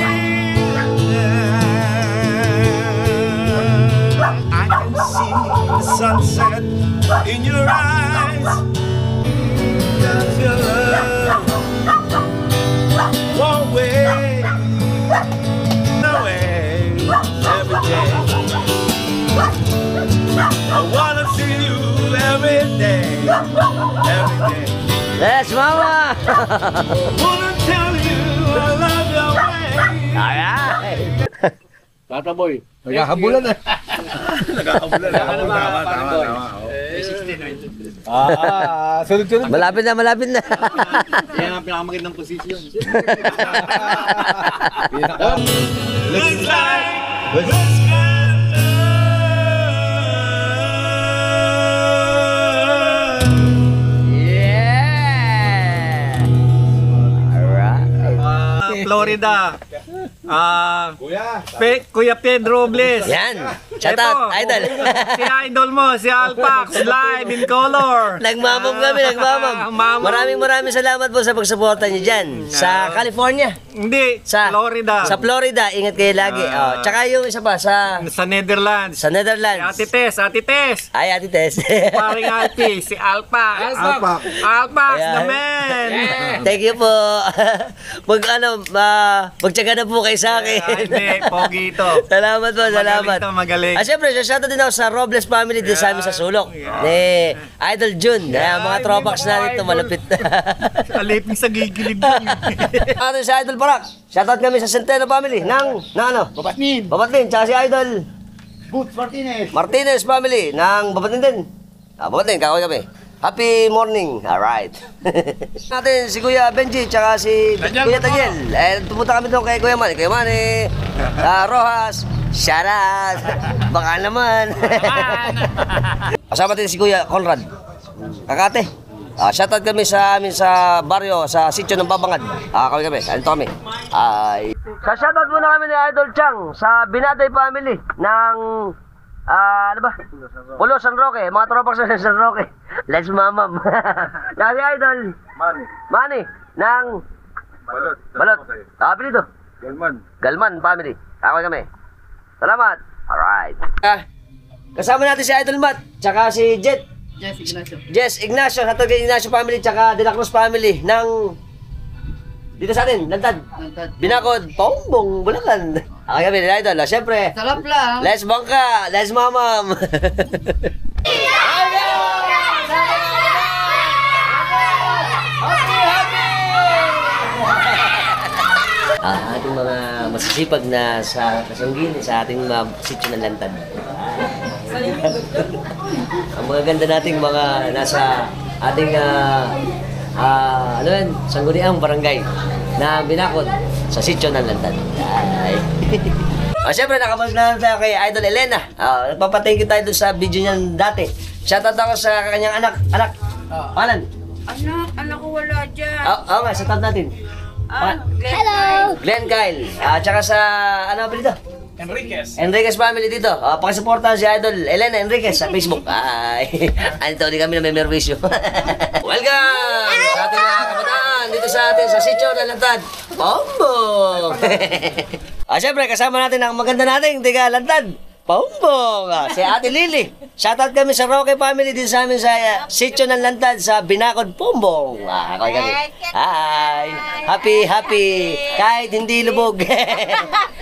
I can see the sunset in your eyes. Just your love won't wait. No way, every day. I wanna see you every day, every day. Yes, mama. Wanna tell you I love your way. Alright. Tata Boy. Nagkakabulan na. Sunod-sunod. Malapit na, malapit na. Yan ang pinakamagandang posisyon. Looks like this kind of love. Yeah. Alright. Florida. Kuya Pedro Robles. Yan. Shout out, idol. Si idol mo, si Alpax, live in color. Nagmamam kami, nagmamam. Maraming salamat po sa pagsuporta niyo dyan. Sa California. Hindi, Sa Florida. Sa Florida, ingat kayo lagi. Tsaka yung isa pa, sa Netherlands. Netherlands. Ate Tess. Ay, Ate Tess. Paring Alpi, si Alpax. Alpax, Ayan. the man. Thank you po. Magtyaga na po kayo sa akin. Hindi, pogi ito. Salamat po, salamat. Magaling. Siyempre, shoutout din ako sa Robles family din sa amin sa Sulok. Ni Idol Jun. Mga tropax na dito, malupit. Alipin sa gigilid lang. Shoutout sa Idol Parak. Shoutout kami sa Centeno family ng ano? Babatnin. Tsaka si Idol Boots Martinez family ng Babatnin din. Babatnin, kakawin kami. Happy morning. Alright. Natin si Kuya Benji tsaka si Kuya Daniel. Pupunta kami doon kay Kuya Manny. Kuya Manny, Rojas, shout out. Baka naman. Kasama din si Kuya Conrad. Kakate. Shout out kami sa amin sa baryo, sa sitio ng Babangad. Kami. Andito kami. Sa shout out muna kami ni Idol Chang sa Binaday family ng ano ba? Pulo San Roque, mga tropa sa San Roque. Let's mamam. Kasi Idol Manny ng Balot. Apelido? Galman family. Kami. Salamat. Alright. Kasama natin si Idol Matt, tsaka si Jess Ignacio, sa Tugay Ignacio family, tsaka De La Cruz family ng dito sa atin, Lantad. Binakod, Pongbong, Bulacan. Kami ni Idol. Siyempre, Sarap lang. let's bangka, let's mamam. Ating mga masisipag na sa kasunggin sa ating mga sityo ng Lantad. Ang mga ganda nating mga nasa ating sangguniang barangay na binakod sa sityo ng Lantad. Siyempre, nakabalik na tayo kay Idol Elena. Nagpapathank you tayo doon sa video niya dati. Shoutout ako sa kanyang anak. Palan? Anak ko wala dyan. Oo nga, shoutout natin. Hello! Glenn Kyle. Tsaka sa, ano ba dito? Enriquez family dito. Pakisuportahan si Idol Elena Enriquez sa Facebook. Andito din kami na may merwisyo. Welcome sa ating mga kabataan dito sa atin sa sityo ng Lantad. Pombo! Siyempre, kasama natin ang maganda nating tiga Lantad. Bongbong. Si Ate Lily. Shoutout kami sa Roque family din sa amin sa sitio ng Lantad sa Binakod, Bongbong. Okay kami. Hi. Happy. Kahit hindi lubog.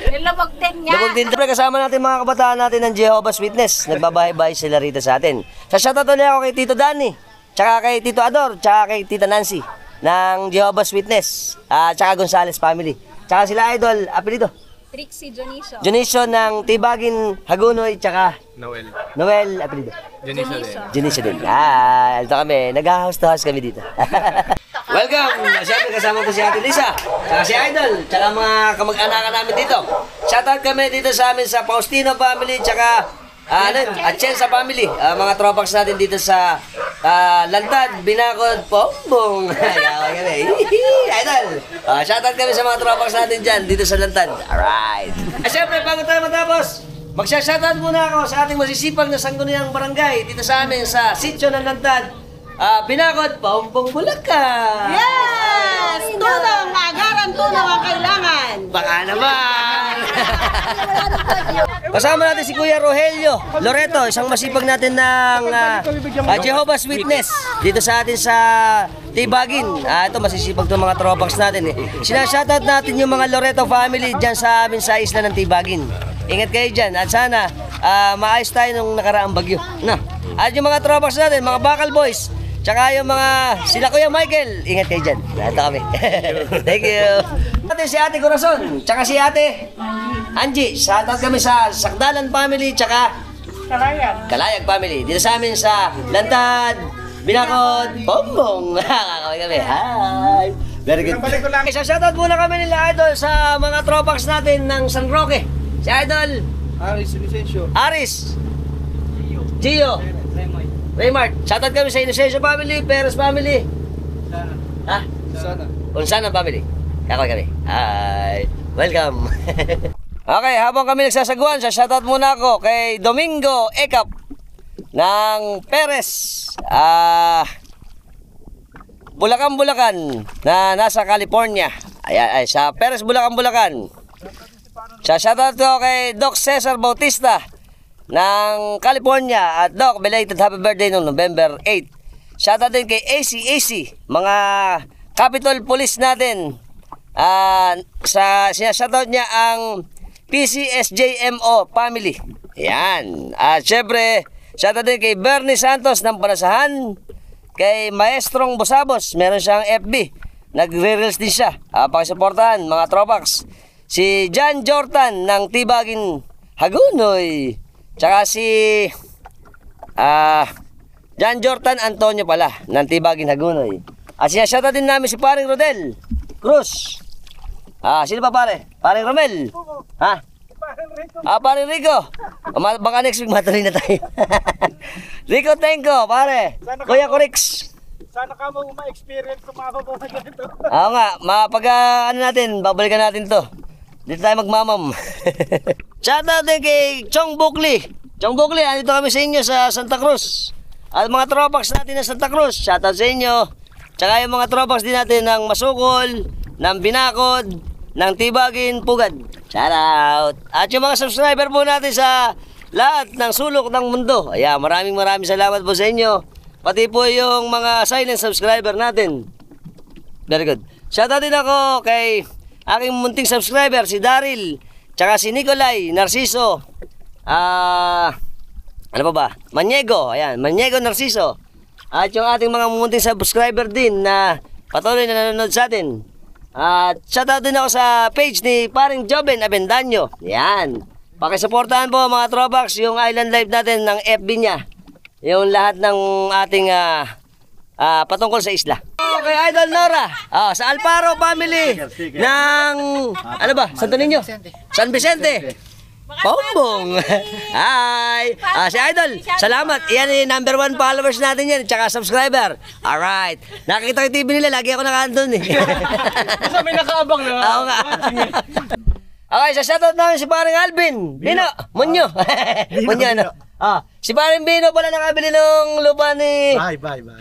Nilabog din niya. Lubog din. Siyempre kasama natin mga kabataan natin ng Jehovah's Witness. Nagbabahay-bahay sila rito sa atin. Sa shoutout ulit ako kay Tito Danny, tsaka kay Tito Ador, tsaka kay Tita Nancy ng Jehovah's Witness. Tsaka Gonzales family. Tsaka sila idol, apelido. Trixie Jonicio. Junicio ng Tibagin, Hagunoy, tsaka Noel, apelido. Junicio din. Ito kami. Nag-house to house kami dito. Welcome! Siyempre kasama ko si Ate Lisa, tsaka si Idol, tsaka mga kamag-anakan namin dito. Shoutout kami dito sa amin sa Faustino family, tsaka Atienza family. Mga tropax natin dito sa Lantad, Binakod, Bongbong. Idol! Shoutout kami sa mga tropax natin dyan dito sa Lantad. Alright! Siyempre, bago tayo matapos, magsha-shoutout muna ako sa ating masisipag na sangguniang barangay dito sa amin sa sitio ng Lantad, Binakod, Bongbong, Bulacan. Yes! Tunong, agaran tunong ang kailangan. Baka naman! Kasama natin si Kuya Rogelio Loreto, isang masipag natin ng Jehovah's Witness dito sa atin sa Tibagin. Ito masisipag itong mga tropax natin eh. Sinashoutout natin yung mga Loreto family dyan sa amin sa isla ng Tibagin. Ingat kayo dyan at sana maayos tayo nung nakaraang bagyo. At yung mga tropax natin, mga Bakal Boys, tsaka yung mga sila Kuya Michael, ingat kayo dyan. Ito kami. Thank you. Natin si Ate Corazon, tsaka si Ate Angie. Shoutout kami sa Sakdalan family, tsaka Kalayag family. Dito sa amin sa Lantad, Binakod, Bongbong. Kakaway kami. Hi. Very good. Isa shoutout muna kami nila Idol sa mga tropax natin ng San Roque. Si Idol Aris, Gio, Raymart. Shoutout kami sa Inocencio family, Perez family. Unsana family. Kakaway kami. Hi. Welcome. Okay, habang kami nagsasagwan, shoutout muna ako kay Domingo Ekap ng Perez, Bulacan na nasa California. Ay, sa Perez, Bulacan. Shoutout ko kay Doc Cesar Bautista ng California. At Doc, belated happy birthday noong November 8. Shoutout din kay AC, mga Capitol Police natin. Shoutout niya ang PCSJMO family. Ayan. At syempre, shoutout din kay Bernie Santos ng Panasahan. Kay Maestrong Busabos, meron siyang FB. Nagre-reels din siya. Pakisuportahan, mga tropax. Si John Jordan ng Tibagin, Hagunoy. Tsaka si John Jordan Antonio pala ng Tibagin, Hagunoy. At shoutout din namin si paring Rodel Cruz. Sino pa pare? Paring Romel? Paring Rico. Baka next week matuloy na tayo. Rico Tenko, pare. Kuya Corix. Sana ka mo ma-experience kung makakabuhay na ito. Oo nga, babalikan natin to. Dito tayo magmamam. Shoutout din kay Chong Bukli. Chong Bukli, andito kami sa inyo sa Santa Cruz. At mga tropax natin ng Santa Cruz, shoutout sa inyo. Tsaka yung mga tropax din natin ng Masukol, ng Binakod, ng Tibagin, Pugad. Shout out! At yung mga subscriber po natin sa lahat ng sulok ng mundo. Ayan, maraming salamat po sa inyo. Pati po yung mga silent subscriber natin. Very good. Shout out din ako kay aking munting subscriber, si Daryl, tsaka si Nicolay, Narciso, ano pa ba? Maniego, ayan, Maniego, Narciso. At yung ating mga munting subscriber din na patuloy na nanonood sa atin. At shoutout din ako sa page ni paring Joven Abendaño. Yan. Pakisuportahan po mga tropax yung island life natin ng FB niya. Yung lahat ng ating patungkol sa isla. Okay, Idol Nora. Sa Alparo family ng Santo Niño? San Vicente. Bongbong. Hi. Si Idol, salamat. Yan yung number 1 followers natin yan. Tsaka subscriber. Alright. Nakikita ko TV nila. Lagi ako nakandun eh. Kasi may nakaabang na. Oo nga. Okay, sa shoutout namin si paring Alvin. Bino. Munyo. Munyo ano. Si paring Bino pala nakabili ng lupa ni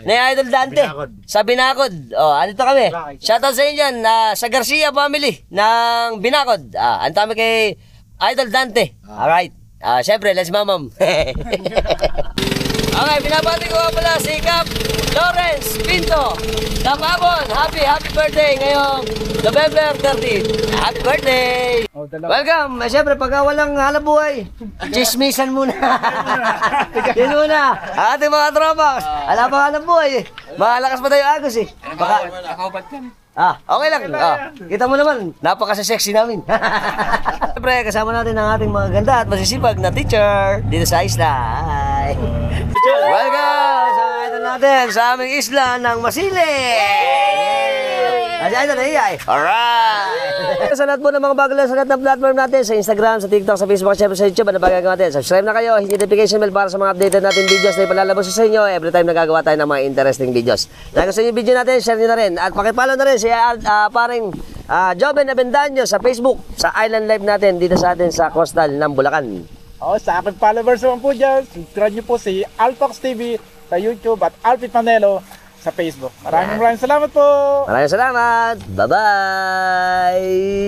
Idol Dante. Sa Binakod. Andito kami. Shoutout sa inyo dyan. Sa Garcia family ng Binakod. Ang kami kay Idol Dante. Alright. Siyempre, let's mamam. Okay, binabati ko nga pala si Cap Lawrence Pinto. Kapabon, happy birthday ngayong November 13. Happy birthday! Welcome! Siyempre, pagka walang halabuhay, chismisan muna. Yun muna. Ang ating mga tropa, wala pang halabuhay eh. Malakas pa tayo agos eh. Baka, okay lang. Kita mo naman, napaka-sexy namin. Siyempre, kasama natin ang ating mga ganda at masisipag na teacher dito sa isla. Hi! Welcome! Sa ito natin sa aming isla ng Masili! Ito na iya eh. Alright! Sa lahat po ng mga bago lang sa lahat ng platform natin, sa Instagram, sa TikTok, sa Facebook, at syempre sa YouTube, ano ba gagawin natin? Subscribe na kayo, hit notification bell para sa mga updated natin videos na ipalalabas sa inyo every time nagagawa tayo ng mga interesting videos. Kung gusto niyo yung video natin, share niyo na rin. At pakipollow na rin si paring Joven Avendaño sa Facebook, sa Island Live natin dito sa atin sa coastal ng Bulacan. Sa aking followers naman po dyan, subscribe nyo po si Altox TV sa YouTube at Alfie Panelo sa Facebook. Maraming salamat po! Maraming salamat! Bye-bye!